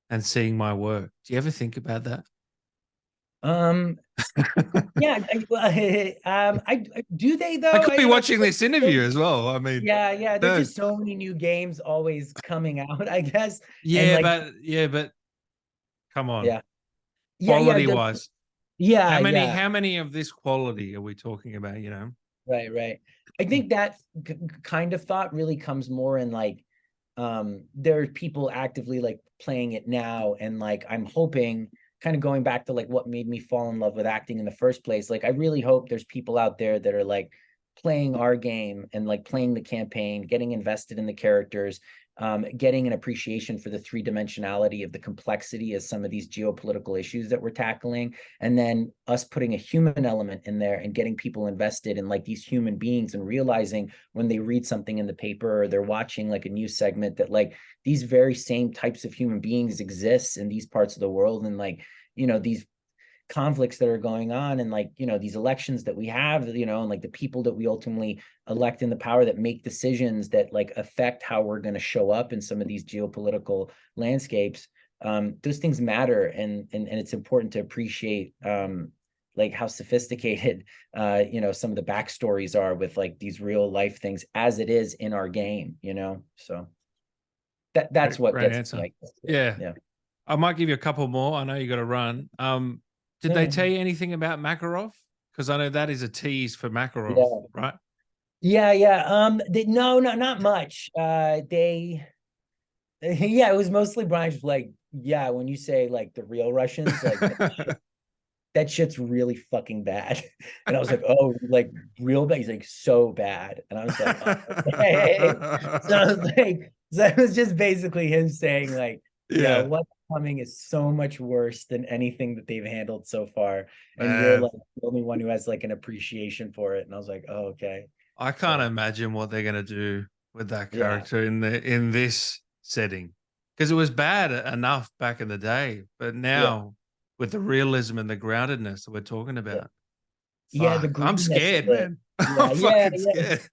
and seeing my work? Do you ever think about that? Um, yeah, do they I though? could be You know, watching this interview as well. I mean, yeah, yeah. There's no. just so many new games always coming out, I guess. And Yeah, like, but come on. yeah, yeah, yeah, Quality wise. yeah, yeah. How many of this quality are we talking about, you know? Right, right. I think that kind of thought really comes more in like, there are people actively like playing it now, and like I'm hoping, kind of going back to like what made me fall in love with acting in the first place. Like I really hope there's people out there that are like playing our game and like playing the campaign, getting invested in the characters, getting an appreciation for the three-dimensionality of the complexity of some of these geopolitical issues that we're tackling, and then us putting a human element in there and getting people invested in like these human beings, and realizing when they read something in the paper or they're watching like a news segment that like these very same types of human beings exist in these parts of the world, and like, you know, these conflicts that are going on, and like, you know, these elections that we have, you know, and like the people that we ultimately elect in the power that make decisions that like affect how we're going to show up in some of these geopolitical landscapes. Those things matter, and it's important to appreciate like how sophisticated you know, some of the backstories are with like these real life things as it is in our game, you know. So that's what Great gets me, answer. I guess. Yeah. Yeah, I might give you a couple more. I know you got to run. Did they yeah, tell you anything about Makarov? Because I know that is a tease for Makarov, yeah. right? Yeah. No, not much. Yeah, it was mostly Brian's like, yeah, when you say like the real Russians, like that shit's really fucking bad. And I was like, oh, like real bad. He's like, so bad. And I was like, oh, okay. So I was like, so it was just basically him saying, like, yeah, Yeah, what's coming is so much worse than anything that they've handled so far. And you're man. like the only one who has like an appreciation for it. And I was like, oh, okay. I can't So imagine what they're gonna do with that yeah, character in this setting. Because it was bad enough back in the day, but yeah, now with the realism and the groundedness that we're talking yeah. about, Yeah, the fuck, I'm grittiness of scared, it. man. I'm Yeah, yeah, fucking yeah. scared.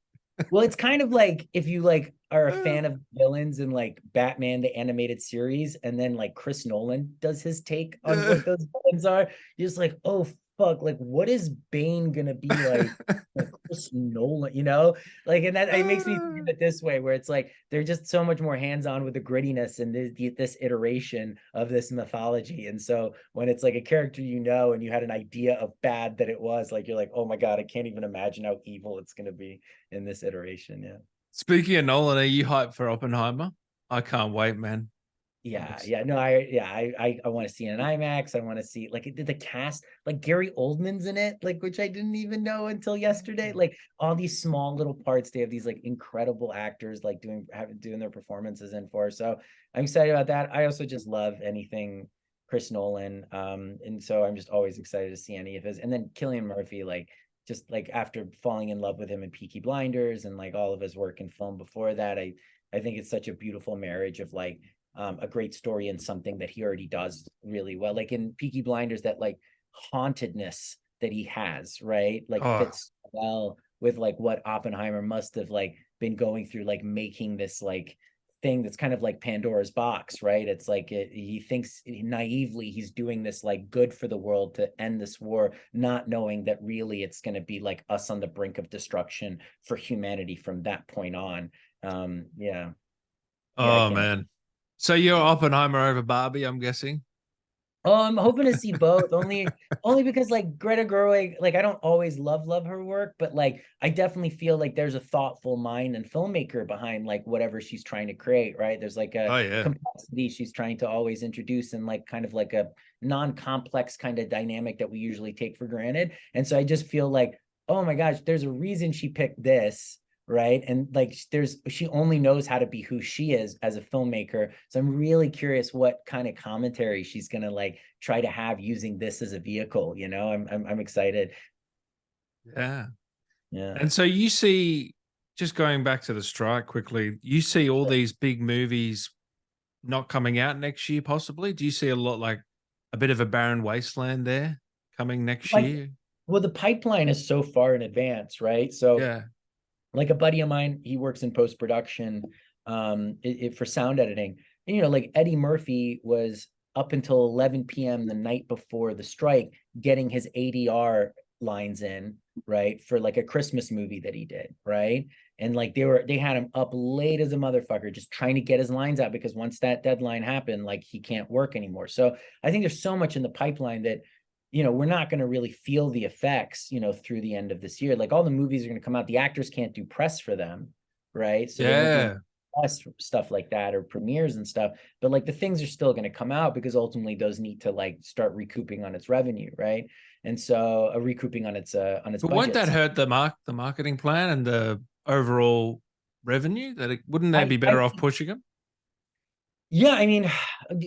Well, it's kind of like if you like are a fan of villains in like Batman the animated series, and then like Chris Nolan does his take on what those villains are. You're just like, oh fuck, like what is Bane gonna be like Chris Nolan, you know? Like, and that it makes me think of it this way, where it's like they're just so much more hands-on with the grittiness and this iteration of this mythology. And so when it's like a character, you know, and you had an idea of bad that it was, like you're like, oh my God, I can't even imagine how evil it's gonna be in this iteration. Yeah. Speaking of Nolan, are you hyped for Oppenheimer? I can't wait, man. Yeah, Looks yeah, no, I want to see it in IMAX. I want to see like the cast, like Gary Oldman's in it, like which I didn't even know until yesterday. Like all these small little parts, they have these like incredible actors like doing their performances in for. So I'm excited about that. I also just love anything Chris Nolan, and so I'm just always excited to see any of his. And then Cillian Murphy, like just like after falling in love with him in Peaky Blinders and like all of his work in film before that, I think it's such a beautiful marriage of like a great story and something that he already does really well. Like in Peaky Blinders, that like hauntedness that he has, right? Like oh fits well with like what Oppenheimer must have like been going through, like making this like thing that's kind of like Pandora's box, right? It's like he thinks naively he's doing this like good for the world to end this war, not knowing that really it's going to be like us on the brink of destruction for humanity from that point on. Yeah, yeah, I oh can't. man. So you're Oppenheimer over Barbie, I'm guessing. Oh, I'm hoping to see both. Only because like Greta Gerwig, like I don't always love her work, but like I definitely feel like there's a thoughtful mind and filmmaker behind like whatever she's trying to create, right? There's like a Oh yeah. complexity she's trying to always introduce and like kind of like a non-complex kind of dynamic that we usually take for granted. And so I just feel like, oh my gosh, there's a reason she picked this, right? And like she only knows how to be who she is as a filmmaker. So I'm really curious what kind of commentary she's gonna like try to have using this as a vehicle. You know, I'm excited. Yeah. Yeah. And so you see, just going back to the strike quickly, you see all Sure. these big movies not coming out next year, possibly? Do you see a lot like a bit of a barren wasteland there coming next Like, year? well, the pipeline is so far in advance, right? So Yeah. like a buddy of mine, he works in post production, for sound editing. And, you know, like Eddie Murphy was up until 11 p.m. the night before the strike, getting his ADR lines in, right, for like a Christmas movie that he did, right? And like they had him up late as a motherfucker, just trying to get his lines out because once that deadline happened, like he can't work anymore. So I think there's so much in the pipeline that we're not going to really feel the effects, through the end of this year. Like all the movies are going to come out. The actors can't do press for them, right? So they won't be able Yeah. to press stuff like that or premieres and stuff. But like the things are still going to come out because ultimately those need to like start recouping on its revenue, right? And so recouping on its But won't that budgets. hurt the marketing plan and the overall revenue? Wouldn't they be I better off pushing them? Yeah, I mean,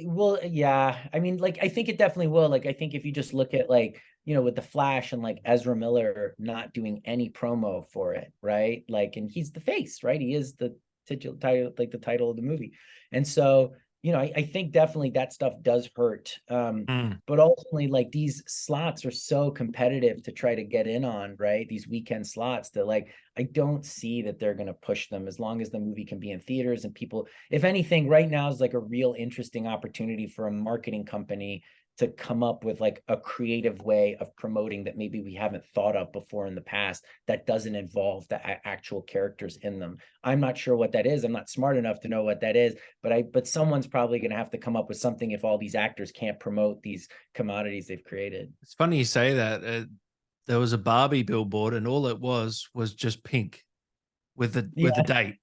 well, yeah. I mean, like, I think it definitely will. Like, I think if you just look at like, with the Flash and like Ezra Miller not doing any promo for it, right? Like, and he's the face, right? He is the title, like the title of the movie. And so, I think definitely that stuff does hurt. Mm. But ultimately, like these slots are so competitive to try to get in on, right? These weekend slots that like I don't see that they're gonna push them as long as the movie can be in theaters and people, if anything, right now is like a real interesting opportunity for a marketing company to come up with like a creative way of promoting that maybe we haven't thought of before in the past that doesn't involve the actual characters in them. I'm not sure what that is. I'm not smart enough to know what that is, but someone's probably going to have to come up with something if all these actors can't promote these commodities they've created. It's funny you say that. There was a Barbie billboard, and all it was just pink with the Yeah. date.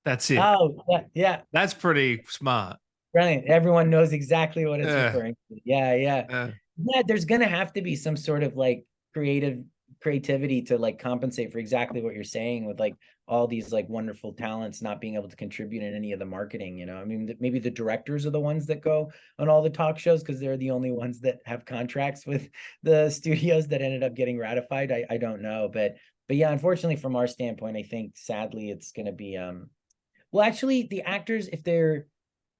That's it. Oh, yeah, yeah. That's pretty smart. Brilliant. Everyone knows exactly what it's Yeah. referring to. Yeah, yeah. Yeah. Yeah, there's gonna have to be some sort of like creativity to like compensate for exactly what you're saying with like all these like wonderful talents not being able to contribute in any of the marketing. I mean, maybe the directors are the ones that go on all the talk shows because they're the only ones that have contracts with the studios that ended up getting ratified. I don't know, but yeah, unfortunately from our standpoint, I think sadly it's gonna be well, actually the actors, if they're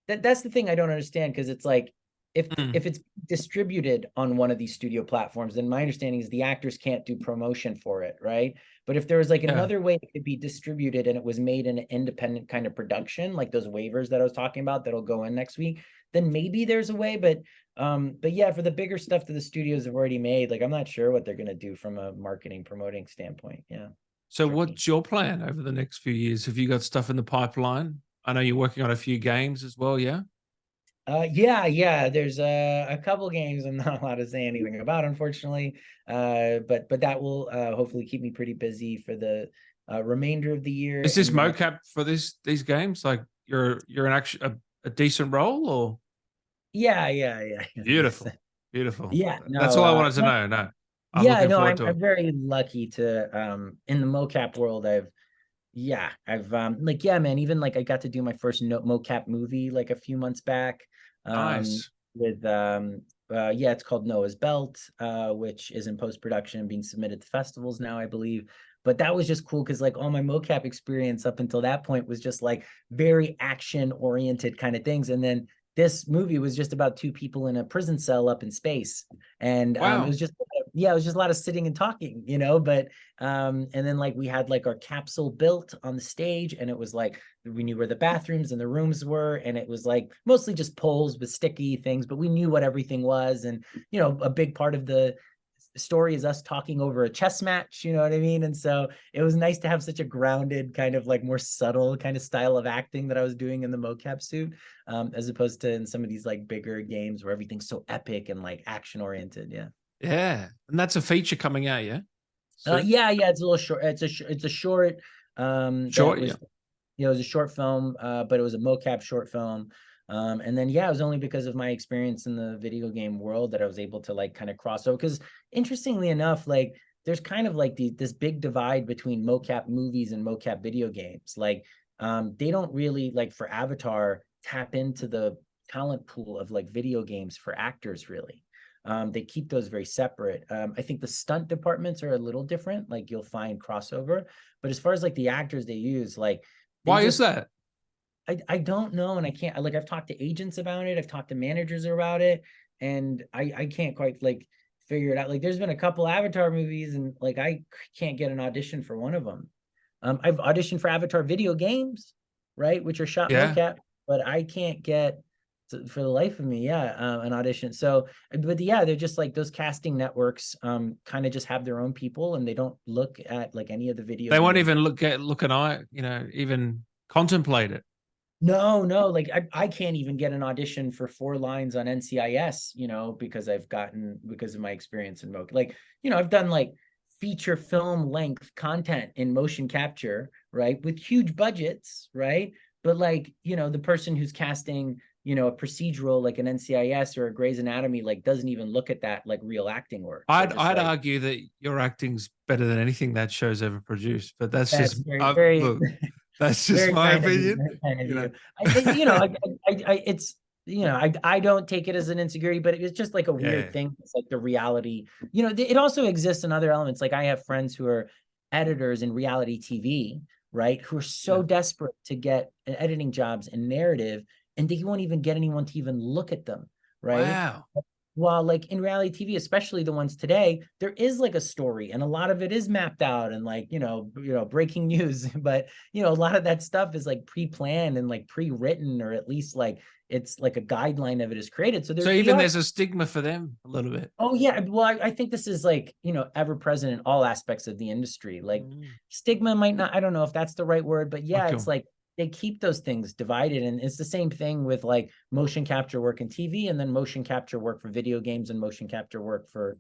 that's the thing I don't understand because it's like Mm. if it's distributed on one of these studio platforms, then my understanding is the actors can't do promotion for it, right? But if there was like Yeah. another way it could be distributed and it was made in an independent kind of production, like those waivers that I was talking about that'll go in next week, then maybe there's a way. But yeah, for the bigger stuff that the studios have already made, like I'm not sure what they're gonna do from a marketing promoting standpoint. Yeah, So tricky. what's your plan over the next few years? Have you got stuff in the pipeline? I know you're working on a few games as well, yeah? Yeah. There's a couple games I'm not allowed to say anything about, unfortunately. But that will hopefully keep me pretty busy for the remainder of the year. Is this And then, mocap for these games? Like you're an actual a decent role or yeah. Yes. beautiful, beautiful. Yeah, That's no, all I wanted to know. No, I'm yeah, looking no, forward to it. I'm very lucky to in the mocap world. I've like, yeah, man, even like I got to do my first mocap movie like a few months back, um Nice. with yeah, it's called Noah's Belt, which is in post-production and being submitted to festivals now, I believe. But that was just cool because like all my mocap experience up until that point was just like very action oriented kind of things. And then this movie was just about two people in a prison cell up in space. And it Wow. was just, yeah, it was just a lot of sitting and talking, you know, but and then like we had like our capsule built on the stage, and it was like we knew where the bathrooms and the rooms were, and it was like mostly just poles with sticky things, but we knew what everything was. And you know, a big part of the story is us talking over a chess match, you know what I mean? And so it was nice to have such a grounded kind of like more subtle kind of style of acting that I was doing in the mocap suit, as opposed to in some of these like bigger games where everything's so epic and like action oriented. Yeah. Yeah, and that's a feature coming out. Yeah, soon. Yeah, it's a little short. It's a short that Short. was, Yeah. you know, it was a short film, but it was a mocap short film. And then yeah, it was only because of my experience in the video game world that I was able to like kind of cross over. Because interestingly enough, like there's kind of like this big divide between mocap movies and mocap video games. Like they don't really, like for Avatar, tap into the talent pool of like video games for actors really. They keep those very separate. I think the stunt departments are a little different. Like you'll find crossover, but as far as like the actors they use, like they Why is just, that? I don't know, and I can't, like I've talked to agents about it, I've talked to managers about it, and I can't quite like figure it out. Like there's been a couple Avatar movies, and like I can't get an audition for one of them. I've auditioned for Avatar video games, right, which are shot Yeah. mocap, but I can't get for the life of me, yeah, an audition. So, but yeah, they're just like those casting networks, kind of just have their own people, and they don't look at like any of the video They won't game. even look an eye. You know, even contemplate it. No, like I can't even get an audition for 4 lines on NCIS, you know, because because of my experience in motion. Like, you know, I've done like feature film length content in motion capture, right? With huge budgets, right? But like, you know, the person who's casting, you know, a procedural like an NCIS or a Grey's Anatomy, like doesn't even look at that like real acting work. They're just I'd like, argue that your acting's better than anything that show's ever produced. But that's that's just very look. That's just very my kind of you. opinion. Very kind of You know. you. You know, it's, you know, I don't take it as an insecurity, but it's just like a weird Yeah. thing. It's like the reality. You know, it also exists in other elements. Like I have friends who are editors in reality TV, right? Who are so Yeah. desperate to get editing jobs and narrative, and they won't even get anyone to even look at them, right? Wow. While like in reality TV, especially the ones today, there is like a story, and a lot of it is mapped out and like, you know, breaking news. But you know, a lot of that stuff is like pre-planned and like pre-written, or at least like it's like a guideline of it is created. So So they even are. there's a stigma for them a little bit. Oh yeah, well, I think this is like, you know, ever present in all aspects of the industry. Like Mm. stigma might not, I don't know if that's the right word, but yeah, Okay. it's like they keep those things divided. And it's the same thing with like motion capture work in TV, and then motion capture work for video games, and motion capture work for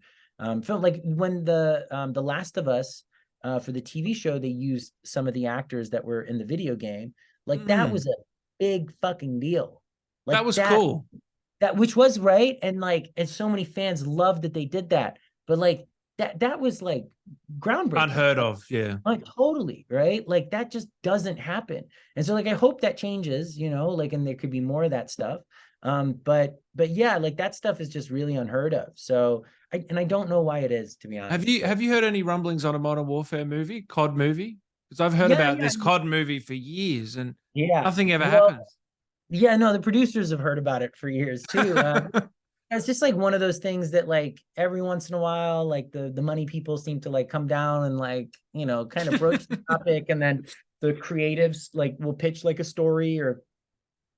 film. Like when the Last of Us, for the TV show, they used some of the actors that were in the video game. Like that Mm. was a big fucking deal. That Like was cool. that which was right, and like, and so many fans loved that they did that. But like that was like groundbreaking, Unheard of. Yeah. like totally, right? Like that just doesn't happen. And so like I hope that changes, you know, like, and there could be more of that stuff. But yeah, like that stuff is just really unheard of. So I don't know why it is, to be honest. But Have you heard any rumblings on a Modern Warfare movie, COD movie? Because I've heard yeah, about yeah, this COD movie for years and yeah. nothing ever Well, happens. yeah, no, the producers have heard about it for years too. It's just like one of those things that like every once in a while, like the money people seem to like come down and like, you know, kind of broach the topic, and then the creatives like will pitch like a story or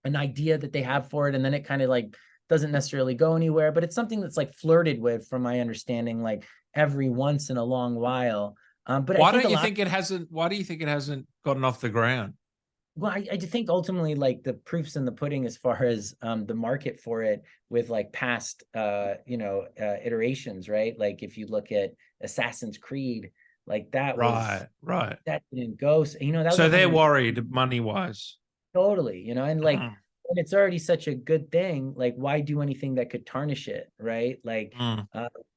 an idea that they have for it, and then it kind of like doesn't necessarily go anywhere, but it's something that's like flirted with, from my understanding, like every once in a long while. But I Why think a don't you lot. think it hasn't? Why do you think it hasn't gotten off the ground? Well, I do think ultimately like the proof's in the pudding as far as the market for it, with like past iterations, right? Like if you look at Assassin's Creed, Like that was, Right, right. that didn't go. So, that was So they're 100. worried money wise. Totally, and like when it's already such a good thing, like why do anything that could tarnish it, right? Like, Mm.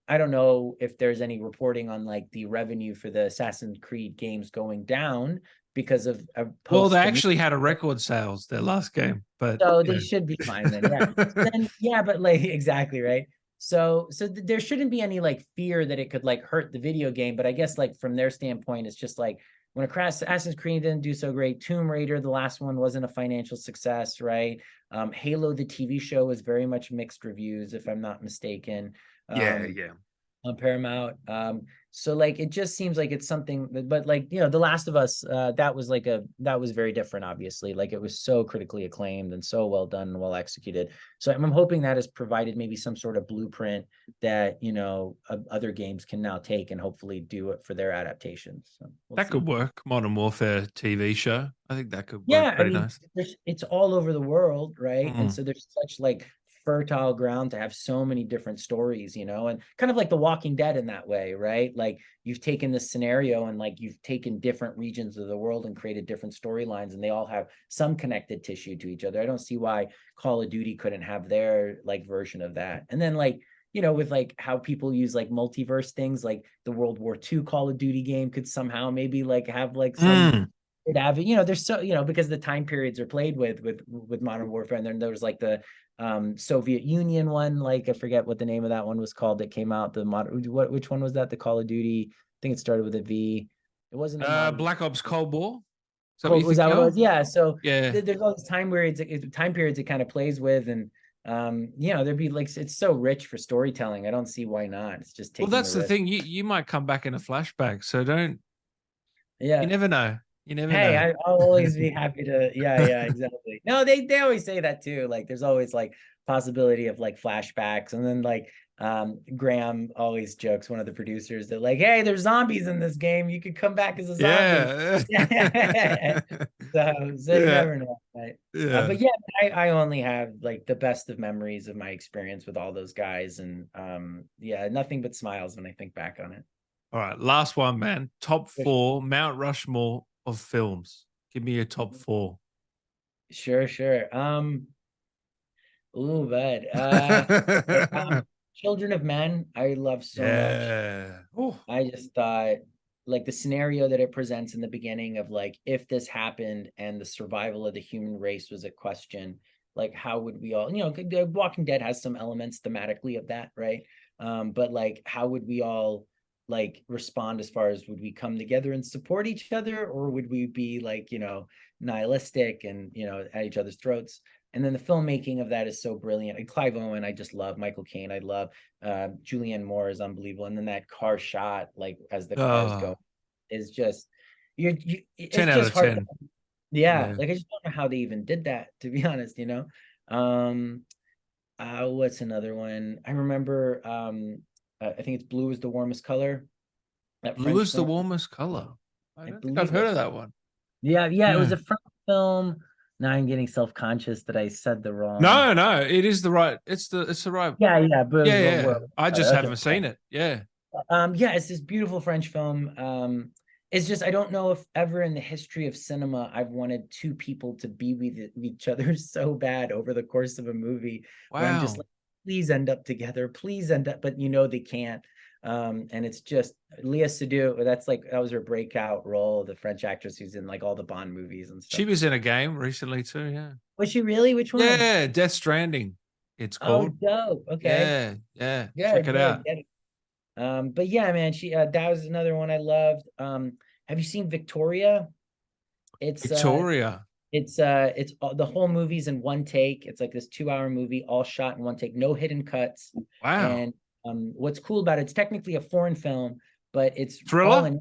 I don't know if there's any reporting on like the revenue for the Assassin's Creed games going down because of a Well, they post the new. actually had a record sales their last game, but So they should be fine then, yeah. Then yeah, but like exactly right. So there shouldn't be any like fear that it could like hurt the video game, but I guess like from their standpoint, it's just like when a crash Assassin's Creed didn't do so great, Tomb Raider, the last one wasn't a financial success, right? Halo, the TV show, was very much mixed reviews, if I'm not mistaken. yeah, Um, yeah. on Paramount. So like it just seems like it's something, but like The Last of Us, that was very different, obviously. Like it was so critically acclaimed and so well done and well executed. So I'm hoping that has provided maybe some sort of blueprint that other games can now take and hopefully do it for their adaptations. So That could work. Modern Warfare TV show. I think that could work Yeah, I pretty mean, nice. it's all over the world, right? And Mm. so there's such like fertile ground to have so many different stories, and kind of like The Walking Dead in that way, right? Like you've taken this scenario and like you've taken different regions of the world and created different storylines, and they all have some connected tissue to each other. I don't see why Call of Duty couldn't have their like version of that. And then like with like how people use like multiverse things, like the World War II Call of Duty game could somehow maybe like have like some Mm. there's so because the time periods are played with Modern Warfare, and then there was like the Soviet Union one, like I forget what the name of that one was called that came out. Which one was that? The Call of Duty. I think it started with a V. It wasn't the Modern. Black Ops Cold War. Is that what Cold, you're was that thinking what it of? was? Yeah. So Yeah. there's all these time periods it kind of plays with, and there'd be like it's so rich for storytelling. I don't see why not. It's just Well, taking the that's the risk. thing. You might come back in a flashback, so don't. You Yeah. never know. You never Hey, know. I'll always be happy to. Yeah, exactly. No, they always say that too. Like, there's always like possibility of like flashbacks, and then like Graham always jokes, one of the producers, that like, hey, there's zombies in this game. You could come back as a zombie. Yeah. Yeah. So you Yeah. never know. Right? Yeah. But yeah, I only have like the best of memories of my experience with all those guys, and yeah, nothing but smiles when I think back on it. All right. Last one, man. Top For four Mount Rushmore of films. Give me your top four. sure, sure. Ooh, bud. Okay. Children of Men, I love so much. Yeah. Oh. I just thought like the scenario that it presents in the beginning of like if this happened and the survival of the human race was at question, like how would we all, The Walking Dead has some elements thematically of that, right? But like how would we all like respond as far as would we come together and support each other, or would we be like, nihilistic and at each other's throats? And then the filmmaking of that is so brilliant. And Clive Owen, I just love. Michael Caine, I love. Julianne Moore is unbelievable. And then that car shot, like as the cars Oh, go, is just it's 10 out just of hard. 10. Yeah, Yeah. like I just don't know how they even did that, to be honest. Um, what's another one? I remember. I think it's Blue is the Warmest Color. That Blue French is the film. warmest color. I I don't think I've believe heard of that's that one. yeah. It was Yeah. a French film. Now I'm getting self-conscious that I said the wrong. No, no, it is the right. It's the right. Yeah, Yeah, but yeah. I just okay. haven't seen it. Yeah. Yeah, it's this beautiful French film. It's just I don't know if ever in the history of cinema I've wanted two people to be with each other so bad over the course of a movie where I'm just Wow. like, please end up together, please end up, but they can't. And it's just Leah Seydoux. That was her breakout role, the French actress who's in like all the Bond movies and She stuff. was in a game recently too. Yeah. Was she really? Which one? Yeah. Death Stranding. It's Oh, called. dope. Okay, Yeah. Yeah. Check good, it out. good. But yeah, man, she that was another one I loved. Have you seen Victoria? It's Victoria. it's the whole movie's in one take. It's like this 2-hour movie, all shot in one take, no hidden cuts. Wow. And what's cool about it, it's technically a foreign film, but it's all Thriller. in.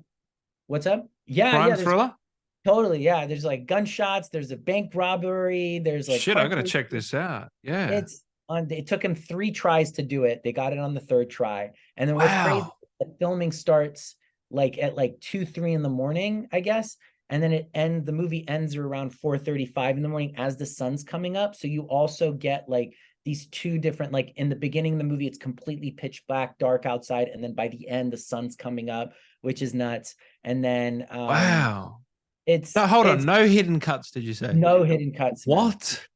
What's up? Yeah, Crime yeah. There's thriller. totally, yeah. There's like gunshots. There's a bank robbery. There's like Shit, I car gotta chases. check this out. Yeah. It's on. It took him 3 tries to do it. They got it on the 3rd try. And then what's crazy, Wow. the filming starts like at like 2, 3 in the morning, I guess. And then the movie ends around 4:35 in the morning as the sun's coming up. So you also get like these two different, like in the beginning of the movie, it's completely pitch black, dark outside. And then by the end, the sun's coming up, which is nuts. And then Wow. it's No, hold on. No hidden cuts, did you say? no hidden cuts, man. What?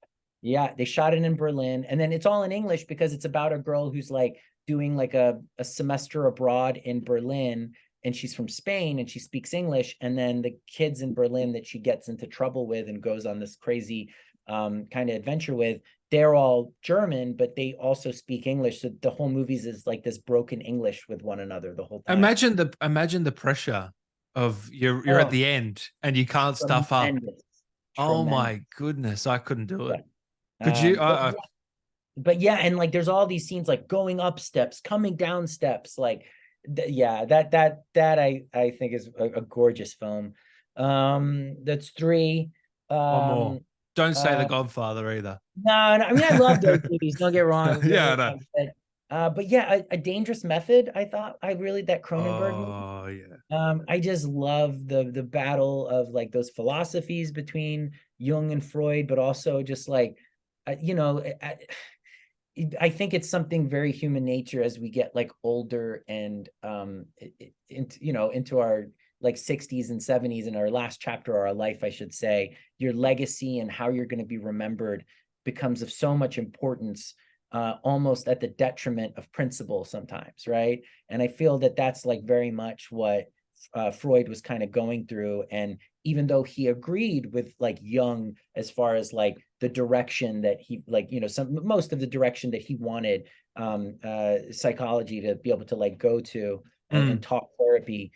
Yeah, they shot it in Berlin. And then it's all in English because it's about a girl who's like doing like a semester abroad in Berlin, and she's from Spain and she speaks English. And then the kids in Berlin that she gets into trouble with and goes on this crazy kind of adventure with, they're all German, but they also speak English. So the whole movie is like this broken English with one another the whole time. Imagine the pressure of you're at Oh, the end and you can't stuff up. tremendous. Oh Tremendous. my goodness, I couldn't do it. Yeah. Could you? But yeah, and like there's all these scenes like going up steps, coming down steps, like yeah, that I think is a gorgeous film. That's three. One more. Don't say The Uh, Godfather either. no, I mean I love those movies. Don't get wrong. Yeah, I know. But yeah, a Dangerous Method. I thought I really that Cronenberg movie. Oh yeah. I just love the battle of like those philosophies between Jung and Freud, but also just like, you know, I think it's something very human nature as we get like older and into our like 60s and 70s, in our last chapter of our life, I should say, your legacy and how you're going to be remembered becomes of so much importance, almost at the detriment of principle sometimes, right? And I feel that that's like very much what Freud was kind of going through. And even though he agreed with like Jung as far as like the direction that he like, most of the direction that he wanted psychology to be able to like go to and talk therapy,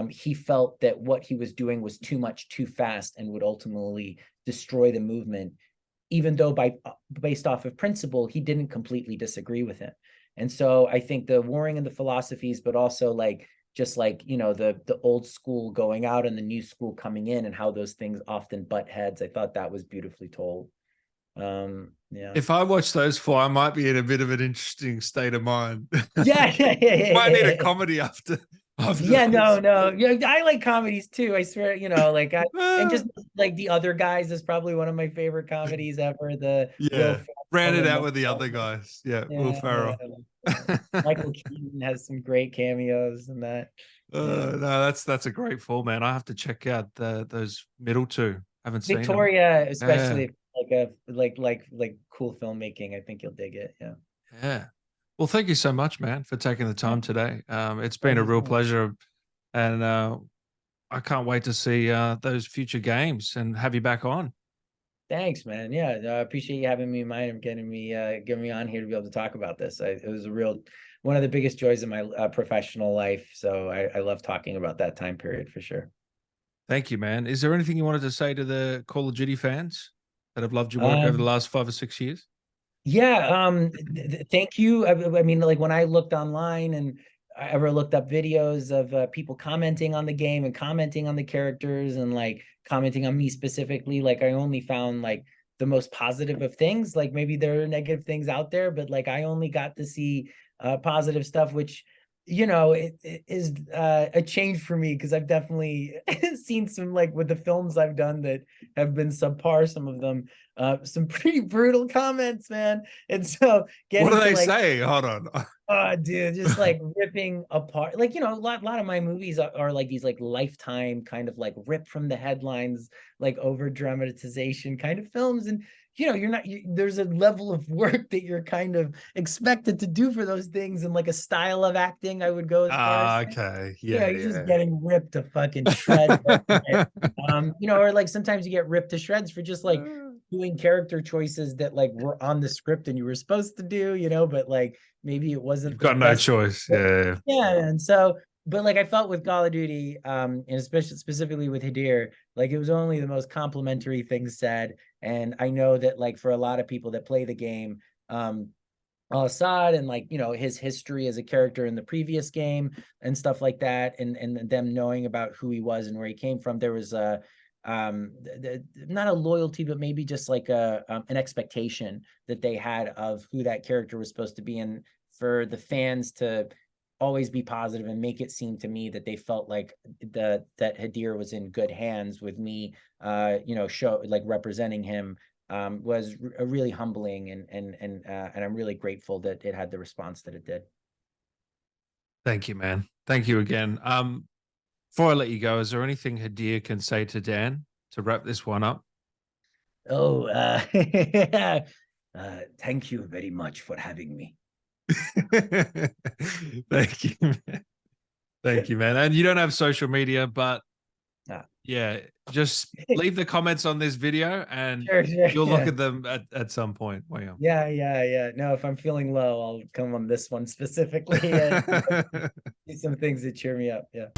he felt that what he was doing was too much too fast and would ultimately destroy the movement, even though based off of principle, he didn't completely disagree with him. And so I think the warring of the philosophies, but also like just like, the old school going out and the new school coming in, and how those things often butt heads. I thought that was beautifully told. Yeah. If I watch those four, I might be in a bit of an interesting state of mind. Yeah. Might need a comedy after. Yeah, no. Yeah, I like comedies too. I swear, like and just like The Other Guys is probably one of my favorite comedies ever. The Yeah, ran it out with the other guys. Yeah, Will Ferrell. Michael Keaton has some great cameos in that. No, that's a great fall, man. I have to check out those middle two. Haven't seen them. Victoria, especially like cool filmmaking. I think you'll dig it. Yeah. Yeah. Well, thank you so much, man, for taking the time today. It's been a real pleasure, and I can't wait to see those future games and have you back on. Thanks, man. Yeah, I appreciate you having me in mind and getting me on here to be able to talk about this. It was one of the biggest joys of my professional life. So I love talking about that time period for sure. Thank you, man. Is there anything you wanted to say to the Call of Duty fans that have loved your work over the last 5 or 6 years? Yeah, thank you. I mean, like when I looked online and I ever looked up videos of people commenting on the game and commenting on the characters and like commenting on me specifically, like I only found like the most positive of things. Like maybe there are negative things out there, but like I only got to see positive stuff, which it is a change for me, because I've definitely seen some, like with the films I've done that have been subpar, some of them, some pretty brutal comments, man. And so what do they say? Hold on. Oh, dude, just like ripping apart, like, a lot of my movies are like these like Lifetime kind of like rip from the headlines, like over dramatization kind of films. And there's a level of work that you're kind of expected to do for those things, and like a style of acting, I would go as far as okay. Yeah, you're just getting ripped to fucking shreds. Or like sometimes you get ripped to shreds for just like doing character choices that like were on the script and you were supposed to do, but like maybe it wasn't. You've got no choice. Yeah. And so, but like I felt with Call of Duty, and especially specifically with Hadir, like it was only the most complimentary things said. And I know that like for a lot of people that play the game, Al-Assad and like his history as a character in the previous game and stuff like that, and them knowing about who he was and where he came from, there was a not a loyalty, but maybe just like an expectation that they had of who that character was supposed to be, and for the fans to always be positive and make it seem to me that they felt like that Hadir was in good hands with me, show like representing him was really humbling, and I'm really grateful that it had the response that it did. Thank you, man. Thank you again. Before I let you go, is there anything Hadir can say to Dan to wrap this one up? Oh, thank you very much for having me. Thank you, man. Thank you, man. And you don't have social media, but yeah, just leave the comments on this video and Sure, you'll look yeah. at them at some point. Wow. Yeah. No, if I'm feeling low, I'll come on this one specifically and see some things that cheer me up. Yeah.